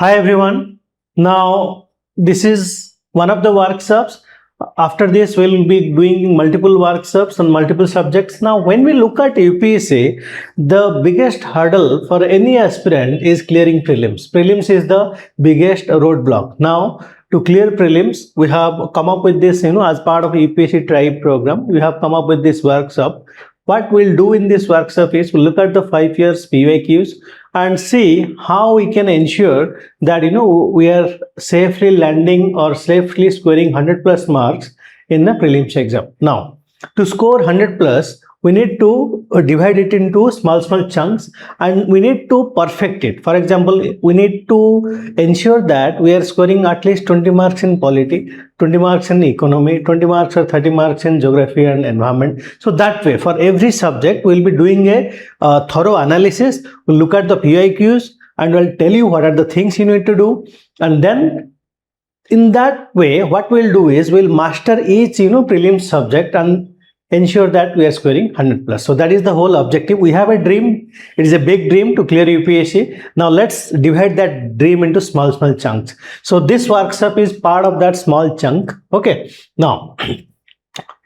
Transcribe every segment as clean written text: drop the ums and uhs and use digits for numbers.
Hi everyone. Now this is one of the workshops. After this we'll be doing multiple workshops on multiple subjects. Now when we look at UPSC, the biggest hurdle for any aspirant is clearing prelims. Prelims is the biggest roadblock. Now to clear prelims, we have come up with this, as part of UPSC Tribe program, we have come up with this workshop. What we'll do in this workshop is we'll look at the 5 years PYQs and see how we can ensure that we are safely landing or safely scoring 100 plus marks in the prelims exam. Now to score 100 plus, we need to divide it into small chunks and we need to perfect it. For example, we need to ensure that we are scoring at least 20 marks in polity, 20 marks in economy, 20 marks or 30 marks in geography and environment. So that way, for every subject, we'll be doing a thorough analysis. We'll look at the PYQs and we'll tell you what are the things you need to do. And then in that way, what we'll do is we'll master each prelim subject and ensure that we are scoring 100 plus. So that is the whole objective. We have a dream. It is a big dream to clear UPSC. Now let's divide that dream into small chunks. So this workshop is part of that small chunk. Okay. Now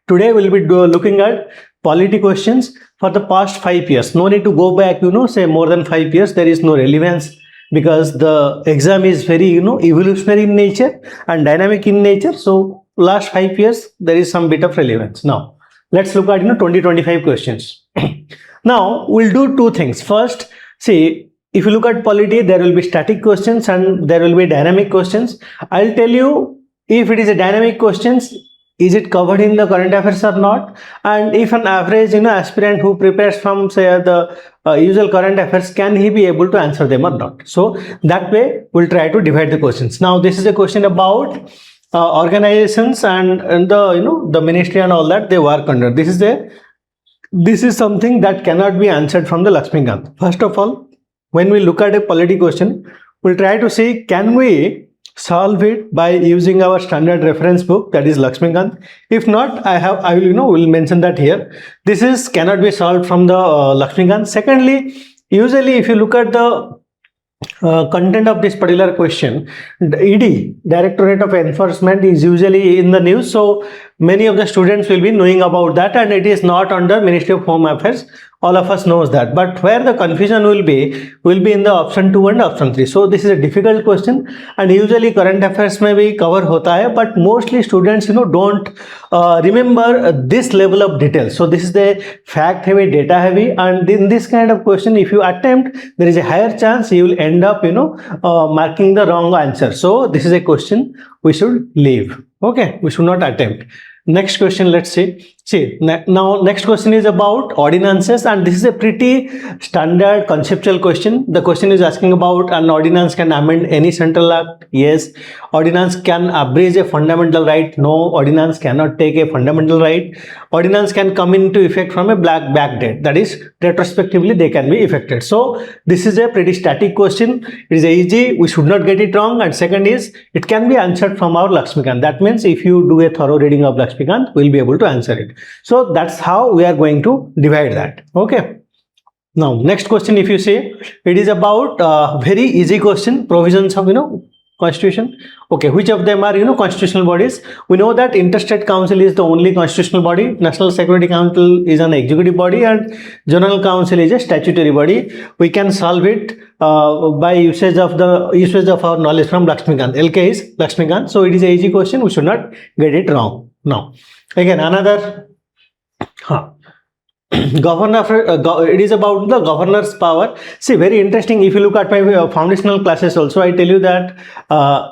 today we'll be looking at polity questions for the past 5 years. No need to go back, say more than 5 years. There is no relevance because the exam is very, evolutionary in nature and dynamic in nature. So last 5 years, there is some bit of relevance. Now, let's look at 20-25 questions. Now we'll do two things. First, see, if you look at polity, there will be static questions and there will be dynamic questions. I'll tell you if it is a dynamic questions, is it covered in the current affairs or not? And if an average aspirant who prepares from say the usual current affairs, can he be able to answer them or not? So that way we'll try to divide the questions. Now this is a question about organizations and the ministry and all that they work under. This is something that cannot be answered from the Lakshmikant. First of all, when we look at a polity question, we'll try to see can we solve it by using our standard reference book, that is Lakshmikant. If not, I will mention that here. This cannot be solved from the Lakshmikant. Secondly, usually if you look at the content of this particular question, the ED, Directorate of Enforcement, is usually in the news, so many of the students will be knowing about that, and it is not under Ministry of Home Affairs. All of us knows that, but where the confusion will be in the option 2 and option 3. So this is a difficult question, and usually current affairs may be cover hota hai, but mostly students don't remember this level of detail. So this is the fact heavy, data heavy, and in this kind of question, if you attempt, there is a higher chance you will end up marking the wrong answer. So this is a question we should leave. Okay, we should not attempt. Next question, let's see. Now next question is about ordinances, and this is a pretty standard conceptual question. The question is asking about an ordinance can amend any central act. Yes. Ordinance can abridge a fundamental right. No. Ordinance cannot take a fundamental right. Ordinance can come into effect from a back date, that is retrospectively they can be effected. So this is a pretty static question. It is easy, we should not get it wrong. And second is it can be answered from our Lakshmikant. That means if you do a thorough reading of Lakshmikant, we'll be able to answer it. So that's how we are going to divide that. Okay. Now next question, if you say, it is about very easy question, provisions of Constitution. Okay, which of them are constitutional bodies? We know that Interstate Council is the only constitutional body, National Security Council is an executive body, and General Council is a statutory body. We can solve it by usage of our knowledge from Lakshmikant. LK is Lakshmikant, so it is an easy question, we should not get it wrong. Now again another governor, it is about the governor's power. See, very interesting. If you look at my foundational classes also, I tell you that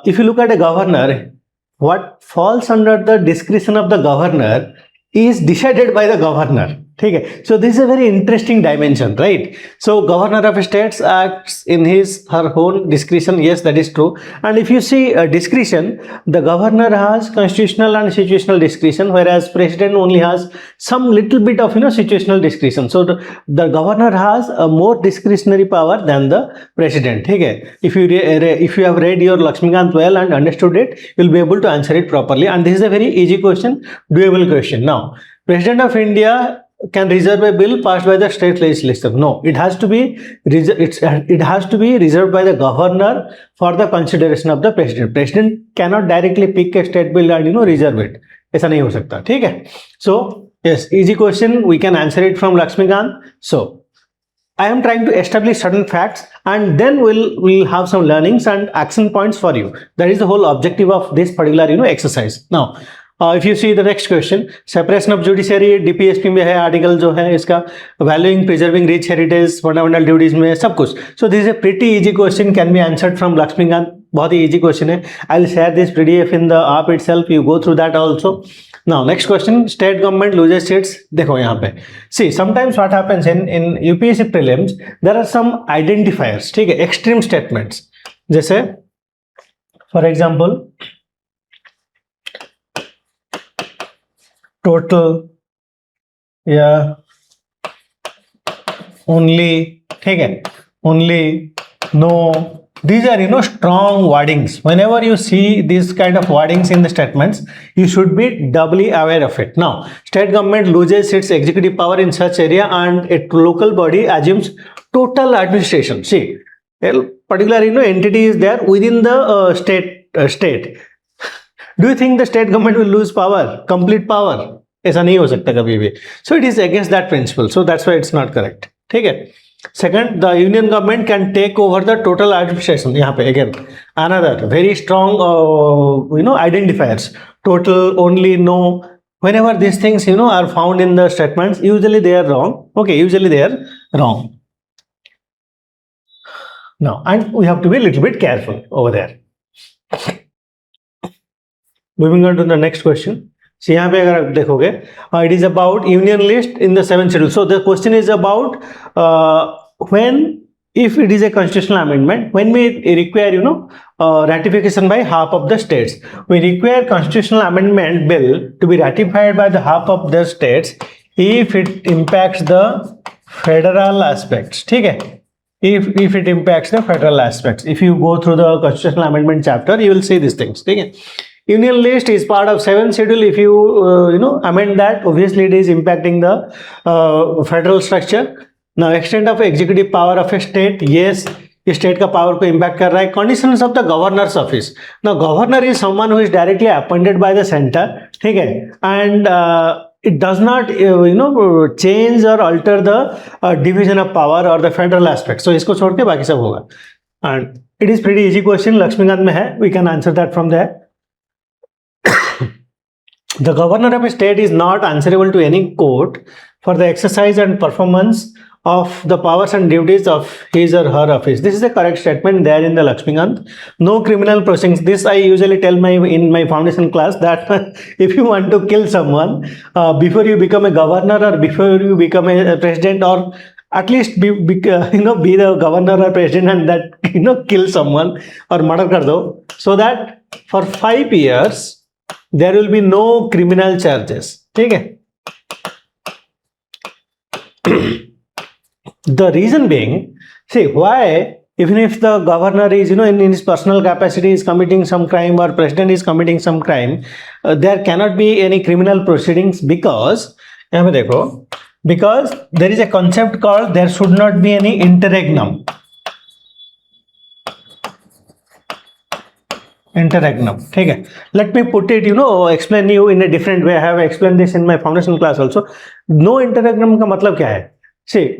if you look at a governor, what falls under the discretion of the governor is decided by the governor. Okay. So this is a very interesting dimension, right? So governor of states acts in her own discretion. Yes, that is true. And if you see discretion, the governor has constitutional and situational discretion, whereas president only has some little bit of situational discretion. So the governor has a more discretionary power than the president. Okay. If you have read your Lakshmikant well and understood it, you'll be able to answer it properly. And this is a very easy question, doable question. Now, President of India can reserve a bill passed by the state legislature? No, it has to be reserved by the governor for the consideration of the president. President cannot directly pick a state bill and reserve it. ऐसा नहीं हो सकता. ठीक है. So yes, easy question. We can answer it from Lakshmikant. So I am trying to establish certain facts, and then we'll have some learnings and action points for you. That is the whole objective of this particular exercise. Now if you see the next question, separation of judiciary DPSP में है article जो है इसका, valuing preserving rich heritage fundamental duties में सब कुछ. So this is a pretty easy question, can be answered from Lakshmikant. बहुत ही easy question है. I'll share this PDF in the app itself. You go through that also. Now next question, state government loses seats. देखो यहाँ पे, see sometimes what happens in UPSC prelims, there are some identifiers. ठीक है, extreme statements. जैसे for example total या only, ठीक है, only, no, these are strong wordings. Whenever you see these kind of wordings in the statements, you should be doubly aware of it. Now state government loses its executive power in such area and a local body assumes total administration. See, a particular entity is there within the state. Do you think the state government will lose power, complete power? ऐसा नहीं हो सकता कभी भी. So it is against that principle. So that's why it's not correct. ठीक है. Second, the union government can take over the total administration. यहाँ पे again another very strong identifiers. Total, only, no. Whenever these things are found in the statements, usually they are wrong. Okay, usually they are wrong. Now, and we have to be a little bit careful over there. Moving on to the next question. So यहाँ पे अगर आप देखोगे, it is about union list in the 7th schedule. So the question is about when, if it is a constitutional amendment, when we require ratification by half of the states. We require constitutional amendment bill to be ratified by the half of the states if it impacts the federal aspects. ठीक है, if it impacts the federal aspects. If you go through the constitutional amendment chapter, you will see these things. ठीक है. Union list is part of 7th schedule. If you amend that, obviously it is impacting the federal structure. Now extent of executive power of a state, yes, state का power को impact कर रहा है. Conditions of the governor's office. Now governor is someone who is directly appointed by the center. ठीक है, and it does not change or alter the division of power or the federal aspect. So इसको छोड़ के बाकी सब होगा. And it is pretty easy question. Laxmikant में है. We can answer that from there. The governor of a state is not answerable to any court for the exercise and performance of the powers and duties of his or her office. This is the correct statement there in the Lakshmikant. No criminal proceedings. This I usually tell in my foundation class that if you want to kill someone before you become a governor or before you become a president, or at least be the governor or president and that kill someone or murder kar do, so that for 5 years there will be no criminal charges. ठीक है. The reason being, see why, even if the governor is in his personal capacity is committing some crime or president is committing some crime, there cannot be any criminal proceedings because यहाँ पे देखो, because there is a concept called there should not be any interregnum. ठीक है. Let me put it, explain you in a different way. I have explained this in my foundation class also. No interregnum का मतलब क्या है? See,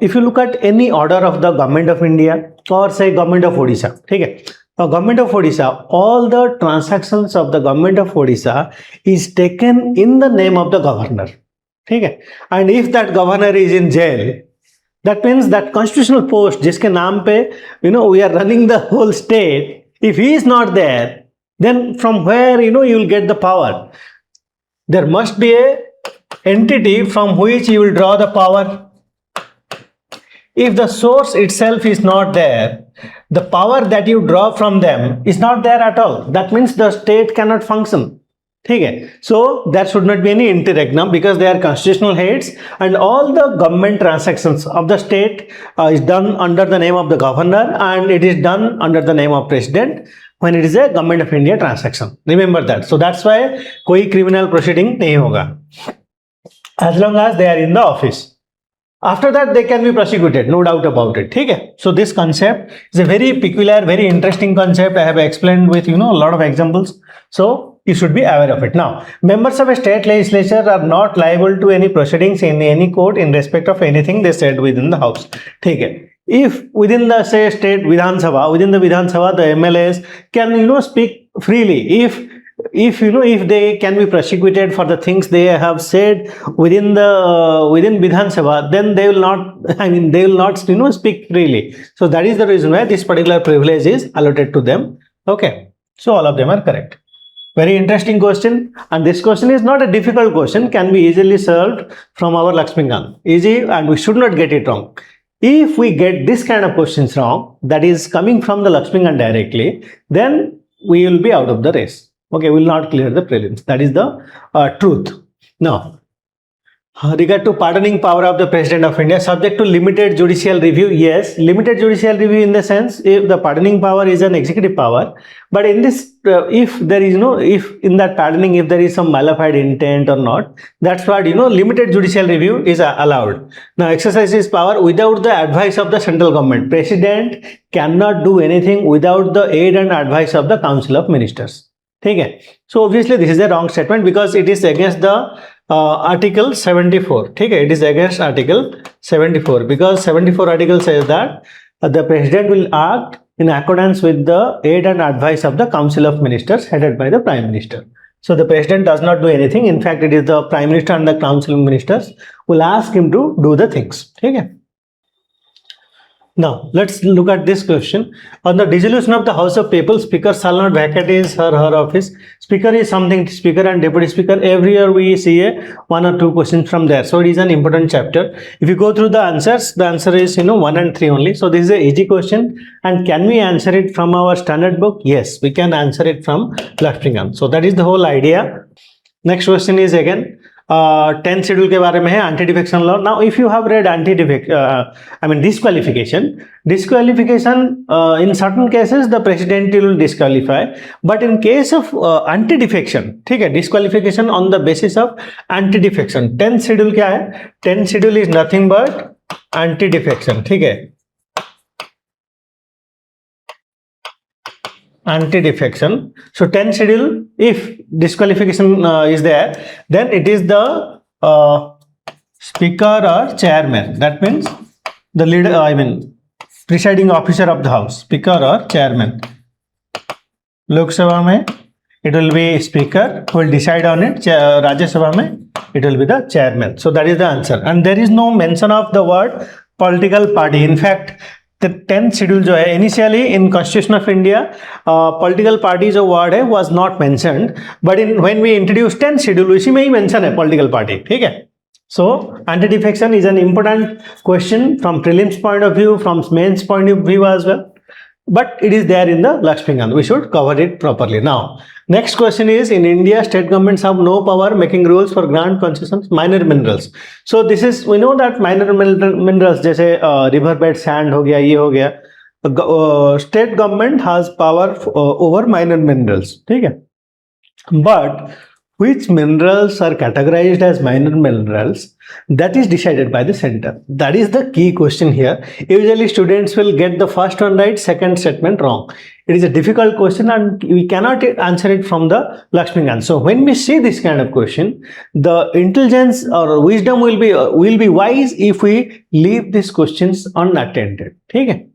if you look at any order of the government of India or say government of Odisha, ठीक है, government of Odisha, all the transactions of the government of Odisha is taken in the name of the governor. ठीक है. And if that governor is in jail, that means that constitutional post जिसके नाम पे we are running the whole state, if he is not there, then from where you will get the power? There must be a entity from which you will draw the power. If the source itself is not there, the power that you draw from them is not there at all. That means the state cannot function. ठीक है. So there should not be any interregnum because they are constitutional heads and all the government transactions of the state is done under the name of the governor and it is done under the name of president when it is a government of India transaction. Remember that. So that's why कोई criminal proceeding नहीं होगा. as long as they are in the office. After that, they can be prosecuted, no doubt about it. Okay? So this concept is a very peculiar, very interesting concept. I have explained with a lot of examples. So you should be aware of it. Now, members of a state legislature are not liable to any proceedings in any court in respect of anything they said within the house. Okay? If within the say state Vidhan Sabha, within the Vidhan Sabha, the MLAs can speak freely. If they can be prosecuted for the things they have said within Vidhan Sabha, then they will not speak freely. So that is the reason why this particular privilege is allotted to them. Okay, so all of them are correct. Very interesting question, and this question is not a difficult question, can be easily solved from our Lakshmikant. Easy, and we should not get it wrong. If we get this kind of questions wrong, that is coming from the Lakshmikant directly, then we will be out of the race. Okay, we will not clear the prelims. That is the truth. Now, regard to pardoning power of the President of India, subject to limited judicial review. Yes, limited judicial review in the sense if the pardoning power is an executive power, but in this, if there is if in that pardoning, if there is some malified intent or not, that's what limited judicial review is allowed. Now, exercises power without the advice of the central government. President cannot do anything without the aid and advice of the Council of Ministers. Okay, so obviously this is a wrong statement because it is against the article 74. Okay, it is against article 74 because 74 article says that the president will act in accordance with the aid and advice of the Council of Ministers headed by the Prime Minister. So the president does not do anything. In fact, it is the Prime Minister and the Council of Ministers will ask him to do the things. Okay. Now, let's look at this question. On the dissolution of the House of People, Speaker shall not vacate his or her office. Speaker is something, Speaker and Deputy Speaker. Every year we see one or two questions from there. So it is an important chapter. If you go through the answers, the answer is 1 and 3 only. So this is an easy question. And can we answer it from our standard book? Yes, we can answer it from Lakshmikant. So that is the whole idea. Next question is again 10th schedule के बारे में है anti-defection law. Now, if you have read disqualification in certain cases the president will disqualify, but in case of anti-defection, ठीक है, disqualification on the basis of anti-defection. 10th schedule क्या है? 10th schedule is nothing but anti-defection, ठीक है. Anti-defection. So 10th schedule, if disqualification is there, then it is the speaker or chairman. That means the leader, presiding officer of the house, speaker or chairman. Lok Sabha mein it will be speaker who will decide on it. Rajya Sabha mein it will be the chairman. So that is the answer. And there is no mention of the word political party. In fact, the 10th schedule जो है initially in Constitution of India political party जो word है was not mentioned, but when we introduced 10th schedule उसी में ही mention है political party, ठीक है. So anti-defection is an important question from prelims point of view, from mains point of view as well, but it is there in the Lakshmikant. We should cover it properly. Now, next question is, in India, state governments have no power making rules for grant concessions, minor minerals. So this is, we know that minor minerals जैसे riverbed sand हो गया, ये हो गया, state government has power over minor minerals, ठीक है. But which minerals are categorized as minor minerals, that is decided by the center. That is the key question here. Usually students will get the first one right, second statement wrong. It is a difficult question and we cannot answer it from the Lakshmikant. So when we see this kind of question, the intelligence or wisdom will be wise if we leave these questions unattempted. Okay?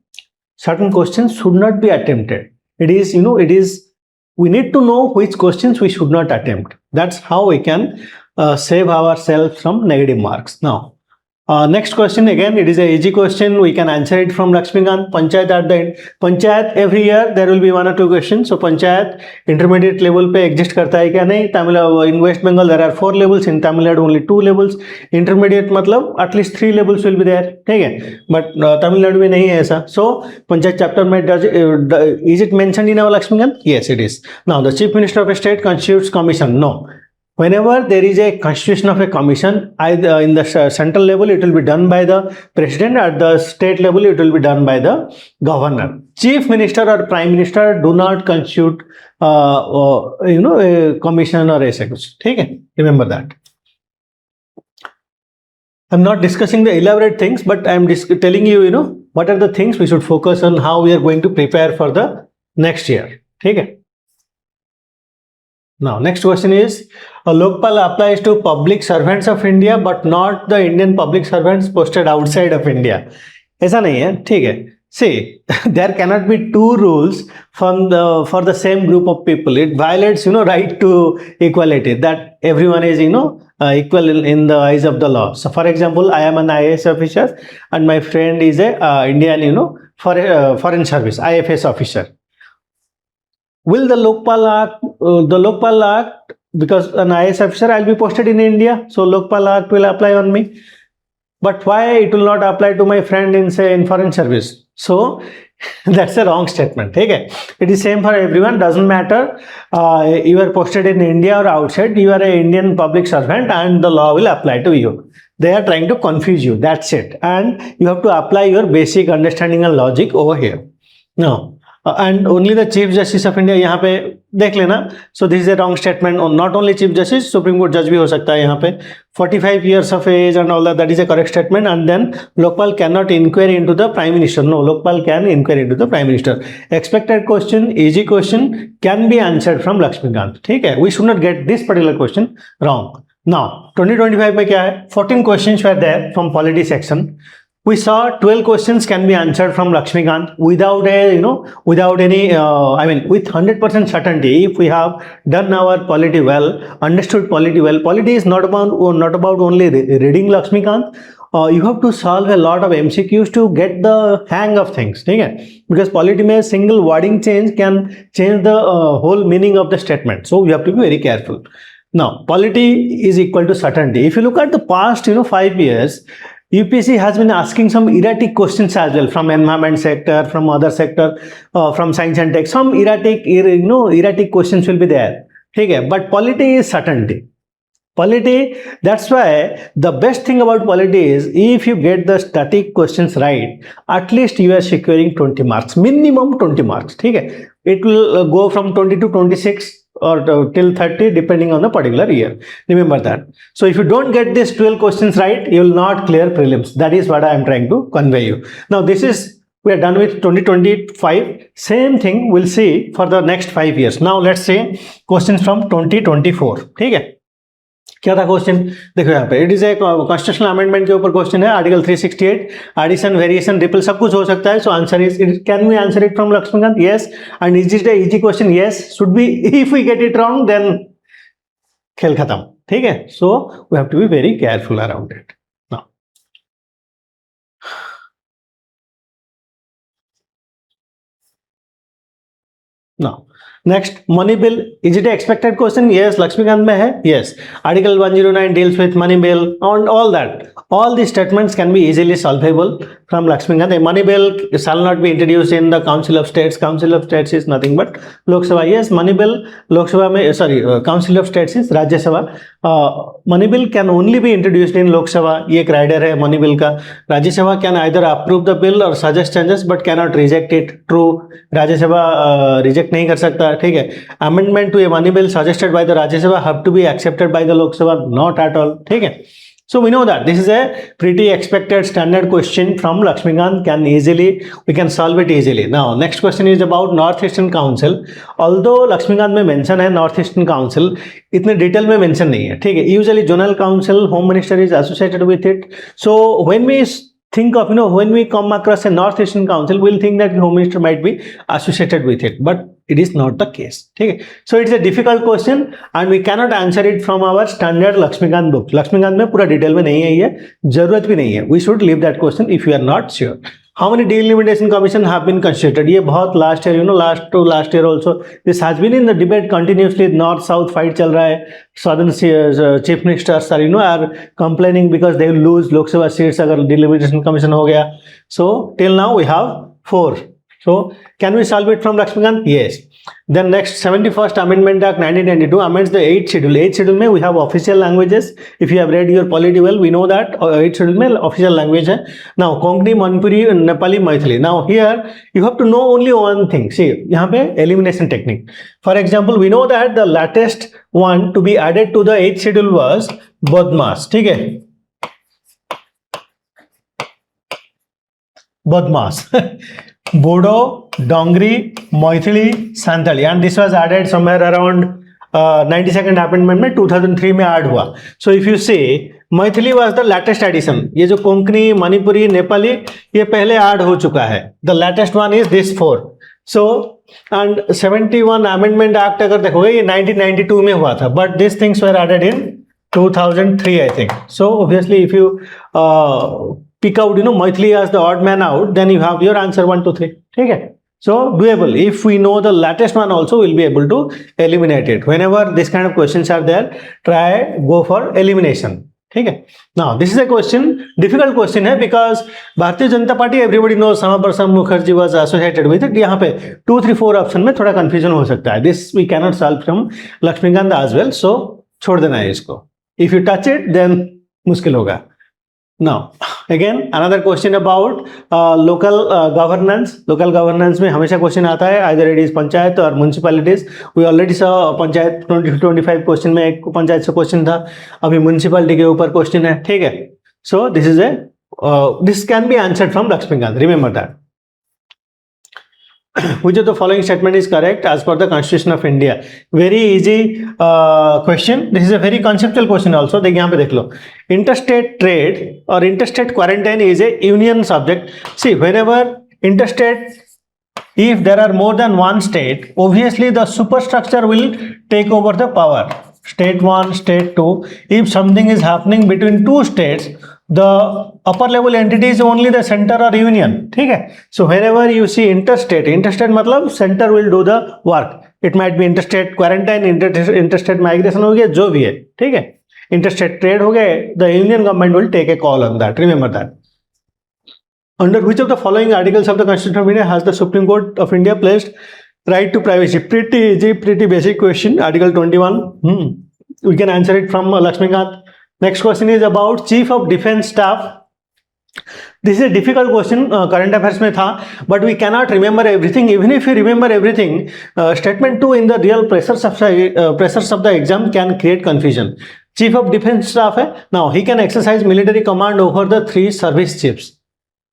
Certain questions should not be attempted. We need to know which questions we should not attempt. That's how we can save ourselves from negative marks. Now, next question, again, it is a easy question. We can answer it from Lakshmikant. Panchayat at the end. Panchayat, every year there will be 1 or 2 questions. So Panchayat intermediate level पे exist करता है क्या नहीं? In West Bengal there are 4 levels. In Tamil Nadu only 2 levels. Intermediate मतलब at least 3 levels will be there. ठीक है? But Tamil Nadu में नहीं है ऐसा. So Panchayat chapter में is it mentioned in our Lakshmikant? Yes, it is. Now the Chief Minister of a state constitutes commission. No. Whenever there is a constitution of a commission, either in the central level it will be done by the president, at the state level it will be done by the governor. Chief Minister or Prime Minister do not constitute a commission or a secretary. Okay? Remember that. I'm not discussing the elaborate things, but I'm telling you, what are the things we should focus on, how we are going to prepare for the next year. Okay. Now, next question is, Lokpal applies to public servants of India, but not the Indian public servants posted outside of India. ऐसा नहीं है, ठीक है. See, there cannot be two rules for the same group of people. It violates, right to equality, that everyone is, equal in the eyes of the law. So, for example, I am an IAS officer and my friend is a Indian, foreign service, IFS officer. Will the Lokpal Act, because an IAS officer, I'll be posted in India, so Lokpal Act will apply on me. But why it will not apply to my friend in foreign service? So that's a wrong statement. Okay? It is same for everyone. Doesn't matter you are posted in India or outside. You are an Indian public servant, and the law will apply to you. They are trying to confuse you. That's it. And you have to apply your basic understanding and logic over here. Now, and only the Chief Justice of India, यहाँ पे देख लेना. So this is a wrong statement. Not only Chief Justice, Supreme Court judge भी हो सकता है यहाँ पे. 45 years of age and all that. That is a correct statement. And then Lokpal cannot inquire into the Prime Minister. No, Lokpal can inquire into the Prime Minister. Expected question, easy question, can be answered from Lakshmikant. ठीक है? We should not get this particular question wrong. Now, 2025 में क्या है? 14 questions were there from polity section. We saw 12 questions can be answered from Lakshmikant without without any, with 100% certainty. If we have done our polity well, understood polity well, polity is not about only reading Lakshmikant. You have to solve a lot of MCQs to get the hang of things. Okay? Because polity में single wording change can change the whole meaning of the statement. So you have to be very careful. Now, polity is equal to certainty. If you look at the past, 5 years, UPSC has been asking some erratic questions as well from environment sector, from other sector, from science and tech. Some erratic questions will be there. Okay? But polity is certainty. Polity, that's why the best thing about polity is if you get the static questions right, at least you are securing 20 marks, minimum 20 marks. Okay? It will go from 20 to 26 or till 30 depending on the particular year. Remember that. So if you don't get these 12 questions right, you will not clear prelims. That is what I am trying to convey you. Now we are done with 2025. Same thing we'll see for the next 5 years. Now let's say questions from 2024. ठीक है? क्या था question? देखो यहाँ पे, it is a constitutional amendment के ऊपर question है. आर्टिकल 368, एडिशन, वेरिएशन, रिपल, सब कुछ हो सकता है. So answer is, can we answer it from Laxmikant? Yes. And is it easy question? Yes. Should be. If we get it wrong then खेल खत्म. ठीक है? So we have to be very careful around it. Now, next, money bill. Is it an expected question? Yes. Lakshmikant mein hai? Yes. Article 109 deals with money bill and all that. All these statements can be easily solvable from Lakshmikant. A money bill shall not be introduced in the Council of States. Council of States is nothing but Lok Sabha. Yes, money bill Lok Sabha mein, Council of States is Rajya Sabha. Money bill can only be introduced in Lok Sabha. ये एक rider है money bill का. Rajya Sabha can either approve the bill or suggest changes but cannot reject it. True. Rajya Sabha reject नहीं कर सकता. ठीक है? Amendment to a money bill suggested by the Rajya Sabha have to be accepted by the Lok Sabha. Not at all. ठीक है? So we know that this is a pretty expected standard question from Lakshmikant. We can solve it easily. Now next question is about Northeastern Council. Although Lakshmikant में mention है Northeastern Council, इतने detail में mention नहीं है. ठीक है? Usually Zonal Council, Home Minister is associated with it. So when we think of, when we come across a Northeastern Council, we'll think that the Home Minister might be associated with it, but it is not the case. Okay? So it's a difficult question and we cannot answer it from our standard Lakshmikant book. Lakshmikant में पूरा detail में नहीं है, ये जरूरत भी नहीं है. We should leave that question if you are not sure. How many delimitation commission have been constituted? ये बहुत last year, last year also this has been in the debate continuously. North South fight चल रहा है. Southern chief ministers are complaining because they will lose Lok Sabha seats अगर delimitation commission हो गया. So till now we have 4. So can we solve it from Lakshmikant? Yes. Then next, 71st Amendment Act 1992 amends the 8th schedule. 8th schedule में we have official languages. If you have read your polity well, we know that 8th schedule में official language है. Now Konkani, Manipuri, Nepali, Maithili. Now here you have to know only one thing. See, यहाँ पे elimination technique. For example, we know that the latest one to be added to the 8th schedule was Bodmas. ठीक है? Bodmas. Bodo, Dongri, Moithili, Santali, and this was added somewhere around 92nd amendment में 2003 में add हुआ. So if you say Maithili was the latest addition, ये जो कोंकणी, मणिपुरी, नेपाली ये पहले add हो चुका है. The latest one is this 4. So and 71 amendment act अगर देखोगे ये 1992 में हुआ था, but these things were added in 2003 I think. So obviously if you pick out Maithili as the odd man out, then you have your answer 1 2 3. ठीक है. So doable. If we know the latest one also, we'll be able to eliminate it. Whenever this kind of questions are there, go for elimination. ठीक है. Now this is a question, difficult question है, because Bharatiya Janata party everybody knows Sama Prasad Mukherjee was associated with it. यहाँ पे 2 3 4 option में थोड़ा confusion हो सकता है. This we cannot solve from Laxmikant as well. So छोड़ देना है इसको. If you touch it, then मुश्किल होगा. Now again another question about local governance. Local governance में हमेशा question आता है, either it is पंचायत और municipalities. We already saw panchayat 20-25 question में एक पंचायत से question था, अभी municipality के ऊपर question है. ठीक है. So this is this can be answered from Lakshmikant. Remember that. Which of the following statement is correct as per the Constitution of India? Very easy question. This is a very conceptual question also. देख यहाँ पे देख लो. Interstate trade or interstate quarantine is a union subject. See, whenever interstate, if there are more than one state, obviously the superstructure will take over the power. State 1, state 2. If something is happening between two states, the upper level entity is only the center or union. ठीक है. So whenever you see interstate मतलब center will do the work. It might be interstate quarantine, interstate migration हो गया, जो भी है. ठीक है. Interstate trade हो गए, the union government will take a call on that. Remember that. Under which of the following articles of the Constitution of India has the Supreme Court of India placed right to privacy? Pretty easy, pretty basic question. Article 21. We can answer it from Lakshmikant. Next question is about Chief of Defence Staff. This is a difficult question, current affairs में था, but we cannot remember everything. Even if you remember everything, statement 2 in the real pressures of the exam can create confusion. Chief of Defence Staff है. Now he can exercise military command over the 3 service chiefs.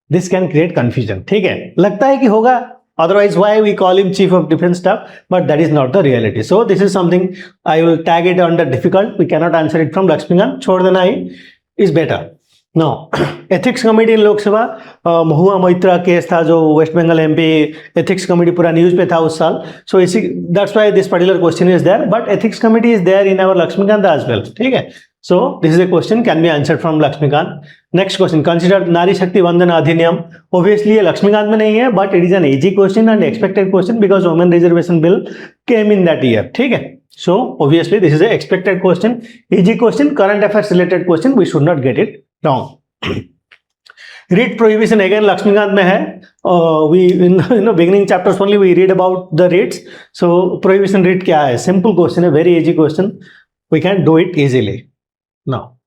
This can create confusion. ठीक है. लगता है कि होगा. Otherwise, why we call him Chief of Defence Staff? But that is not the reality. So this is something I will tag it under difficult. We cannot answer it from Lakshmikant. छोड़ देना ही is better. Now, ethics committee in Lok Sabha, Mahua Moitra case था जो West Bengal MP ethics committee पूरा news पे था उस साल. So इसी that's why this particular question is there. But ethics committee is there in our Lakshmikant as well. ठीक है. So this is a question can be answered from Lakshmikant. Next question, consider Nari Shakti Vandana Adhiniyam. Obviously ये Lakshmikant में नहीं है, but it is an easy question and expected question because women reservation bill came in that year. ठीक है. So obviously this is a expected question, easy question, current affairs related question. We should not get it wrong. Read prohibition again Lakshmikant में है. We in beginning chapters only we read about the reads. So prohibition read क्या है? Simple question है, very easy question. We can do it easily. Now,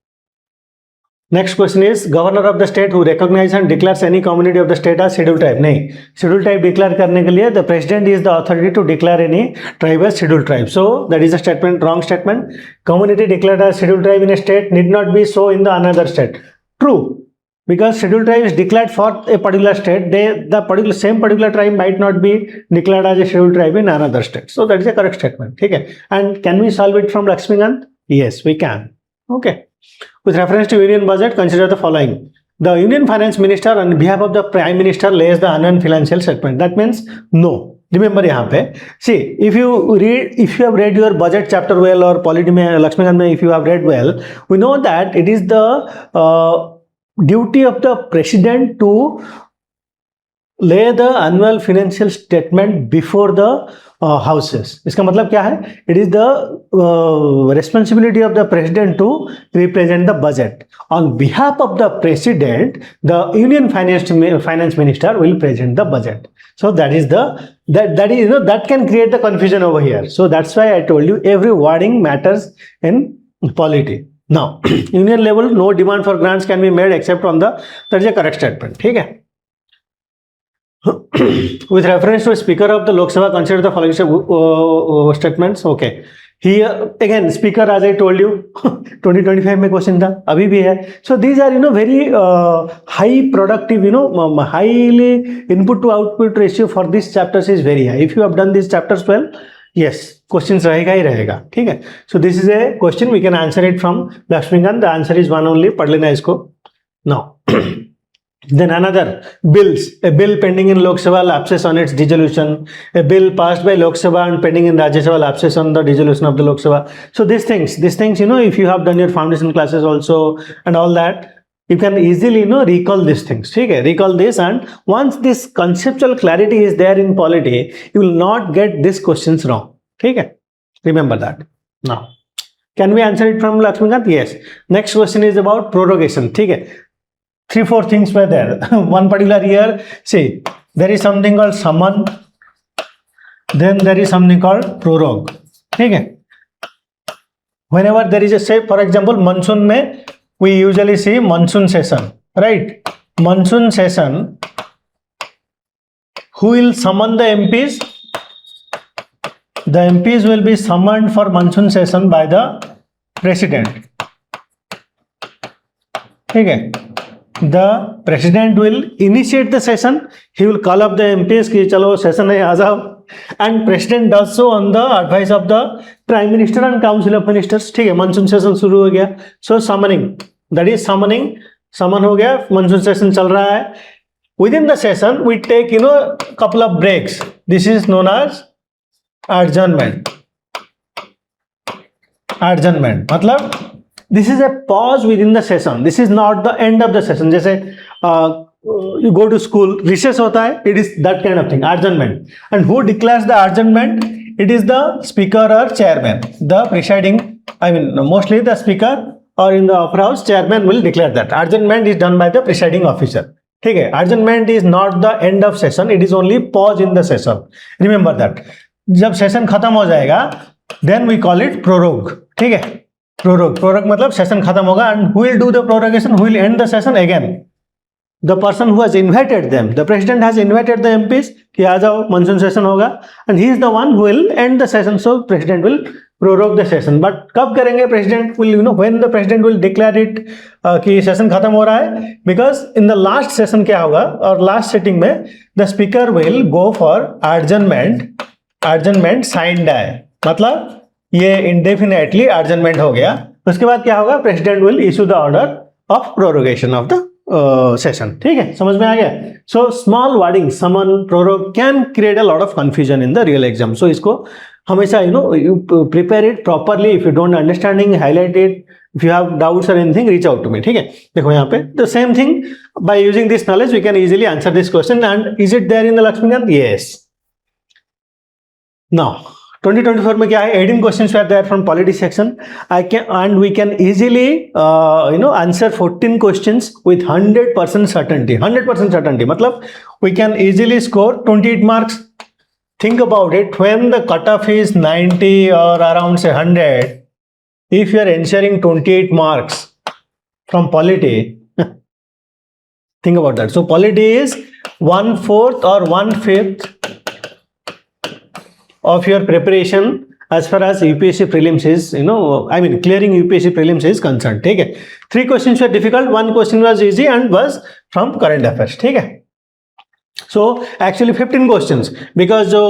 next question is governor of the state who recognize and declares any community of the state as scheduled tribe. नहीं, scheduled tribe declare करने के लिए the president is the authority to declare any tribe as scheduled tribe. So that is a statement, wrong statement. Community declared as scheduled tribe in a state need not be so in the another state. True, because scheduled tribe is declared for a particular state. The same particular tribe might not be declared as a scheduled tribe in another state. So that is a correct statement. ठीक है. And can we solve it from Lakshmikant? Yes, we can. Okay. With reference to union budget, consider the following. The union finance minister on behalf of the prime minister lays the annual financial statement. That means no. Remember यहाँ पे. See, if you have read your budget chapter well or polity में Lakshmikant में if you have read well, we know that it is the duty of the president to lay the annual financial statement before the houses. इसका मतलब क्या है? It is the responsibility of the president to represent the budget. On behalf of the president, the union finance minister will present the budget. So that is that can create the confusion over here. So that's why I told you every wording matters in polity. Now, union level, no demand for grants can be made except on that is a correct statement. ठीक है. With reference to Speaker of the Lok Sabha, consider the following statements. Okay. Here again speaker, as I told you 2025 में question था, अभी भी है. So these are very high productive, highly input to output ratio for these chapters is very high. If you have done these chapters well, yes, questions रहेगा ही रहेगा. ठीक है. So this is a question, we can answer it from Lakshmikant. The answer is one only, पढ़ लेना इसको. Now then another, bills. A bill pending in Lok Sabha lapses on its dissolution. A bill passed by Lok Sabha and pending in Rajya Sabha lapses on the dissolution of the Lok Sabha. So these things, if you have done your foundation classes also and all that, you can easily recall these things. Okay? Recall this, and once this conceptual clarity is there in polity, you will not get these questions wrong. Okay? Remember that. Now, can we answer it from Lakshmikant? Yes. Next question is about prorogation. Okay? 3-4 things were there. One particular year, see, there is something called summon, then there is something called prorogue. Okay? Whenever there is a, say for example, monsoon mein, we usually see monsoon session, right? Monsoon session, who will summon the MPs? The MPs will be summoned for monsoon session by the president. Okay? The president will initiate the session. He will call up the MPs कि चलो session है आ जाओ. And president does so on the advice of the prime minister and council of ministers. ठीक है, monsoon session शुरू हो गया. So summoning, that is summoning. Summon हो गया, monsoon session चल रहा है. Within the session, we take couple of breaks. This is known as adjournment. Adjournment मतलब this is a pause within the session. This is not the end of the session. जैसे you go to school, recess होता है, it is that kind of thing, adjournment. And who declares the adjournment? It is the speaker or chairman. The presiding, mostly the speaker or in the upper house, chairman will declare that. Adjournment is done by the presiding officer. ठीक है, adjournment is not the end of session. It is only pause in the session. Remember that. जब session खत्म हो जाएगा, then we call it prorogue. ठीक है. Prorogue मतलब session खत्म होगा, and who will do the prorogation? Who will end the session again? The person who has invited them. The president has invited the MPs कि आ जाओ monsoon session होगा, and he is the one who will end the session. So president will prorogue the session. But कब करेंगे? President will when the president will declare it कि session खत्म हो रहा है, because in the last session क्या होगा और last sitting में the speaker will go for adjournment signed है. मतलब ये indefinitely adjournment हो गया. उसके बाद क्या होगा? President will issue the order of prorogation of the session. ठीक है, समझ में आ गया? So small wording, summon, prorogue can create a lot of confusion in the real exam. So इसको हमेशा you prepare it properly. If you don't understanding, highlight it. If you have doubts or anything, reach out to me. ठीक है, देखो यहाँ पे the same thing. By using this knowledge, we can easily answer this question. And is it there in the Lakshmikant? Yes. Now 2024 में क्या है? 18 questions were there from polity section. And we can easily answer 14 questions with 100% certainty. 100% certainty मतलब we can easily score 28 marks. Think about it. When the cutoff is 90 or around say 100, if you are ensuring 28 marks from polity, think about that. So polity is 1/4 or 1/5 of your preparation as far as UPSC prelims is, clearing UPSC prelims is concerned. ठीक है, 3 questions were difficult, 1 question was easy and was from current affairs. ठीक है, so actually 15 questions because जो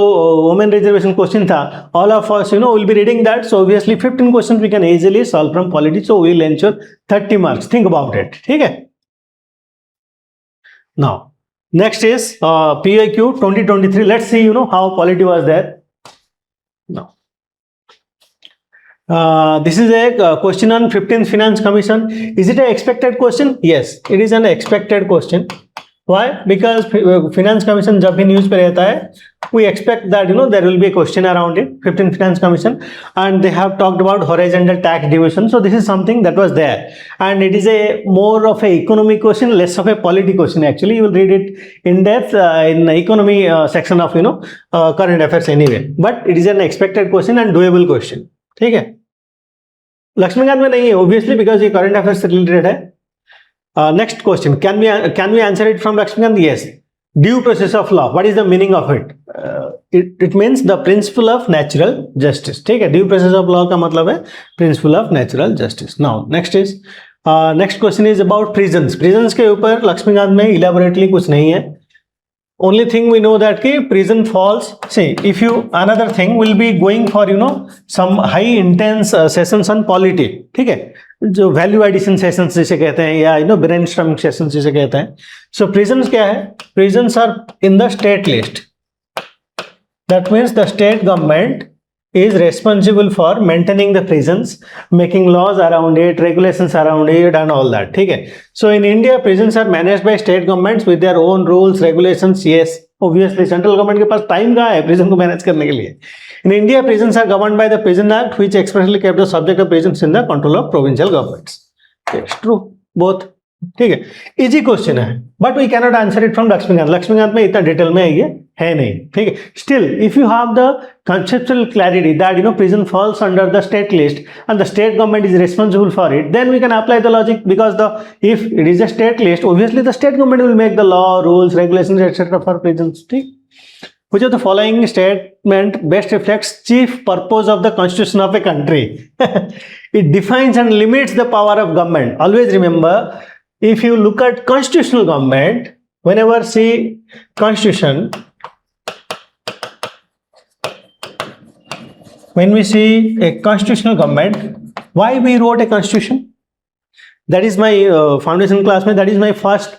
women reservation question था, all of us will be reading that. So obviously 15 questions we can easily solve from polity. So we will ensure 30 marks. Think about it. ठीक है. Now next is PYQ 2023. Let's see how polity was there. No. This is a question on 15th Finance Commission. Is it an expected question? Yes, it is an expected question. Why? Because Finance Commission जब भी news पे रहता है, we expect that there will be a question around it. 15th Finance Commission, and they have talked about horizontal tax division. So this is something that was there, and it is a more of a economic question, less of a polity question. Actually, you will read it in depth in the economy section of current affairs anyway. But it is an expected question and doable question. ठीक है, लक्ष्मीकांत में नहीं है obviously because ये current affairs से related है. Next question, can we answer it from Lakshmikant? Yes. Due process of law, what is the meaning of it? It means the principle of natural justice, ठीक है। Due process of law का मतलब है principle of natural justice. Now next question is about prisons. Prisons के ऊपर लक्ष्मीकांत में elaborately कुछ नहीं है। only thing we know that ki prison falls, see if you, another thing will be going for some high intense sessions on polity, ठीक है, जो value addition sessions जिसे कहते हैं या ब्रेनस्टॉर्मिंग सेशंस जिसे कहते हैं। सो प्रिजन्स क्या है? Prisons are in the state list, that means the state government is responsible for maintaining the prisons, making laws around it, regulations around it and all that, ठीक है। So in India prisons are managed by state governments with their own rules, regulations, yes obviously central government के पास time कहाँ है prison को manage करने के लिए। In India prisons are governed by the Prison Act which expressly kept the subject of prisons in the control of provincial governments. It's true both, ठीक है। इजी क्वेश्चन है but we cannot answer it from Lakshmikant. Lakshmikant में इतना detail में ये है नहीं, ठीक है। Still if you have the conceptual clarity that prison falls under the state list and the state government is responsible for it, then we can apply the logic, because if it is a state list obviously the state government will make the law, rules, regulations etc for prisons, ठीक। Which of the following statement best reflects chief purpose of the constitution of a country? It defines and limits the power of government. Always remember, if you look at constitutional government, whenever see constitution, when we see a constitutional government, why we wrote a constitution? That is my foundation class, that is my first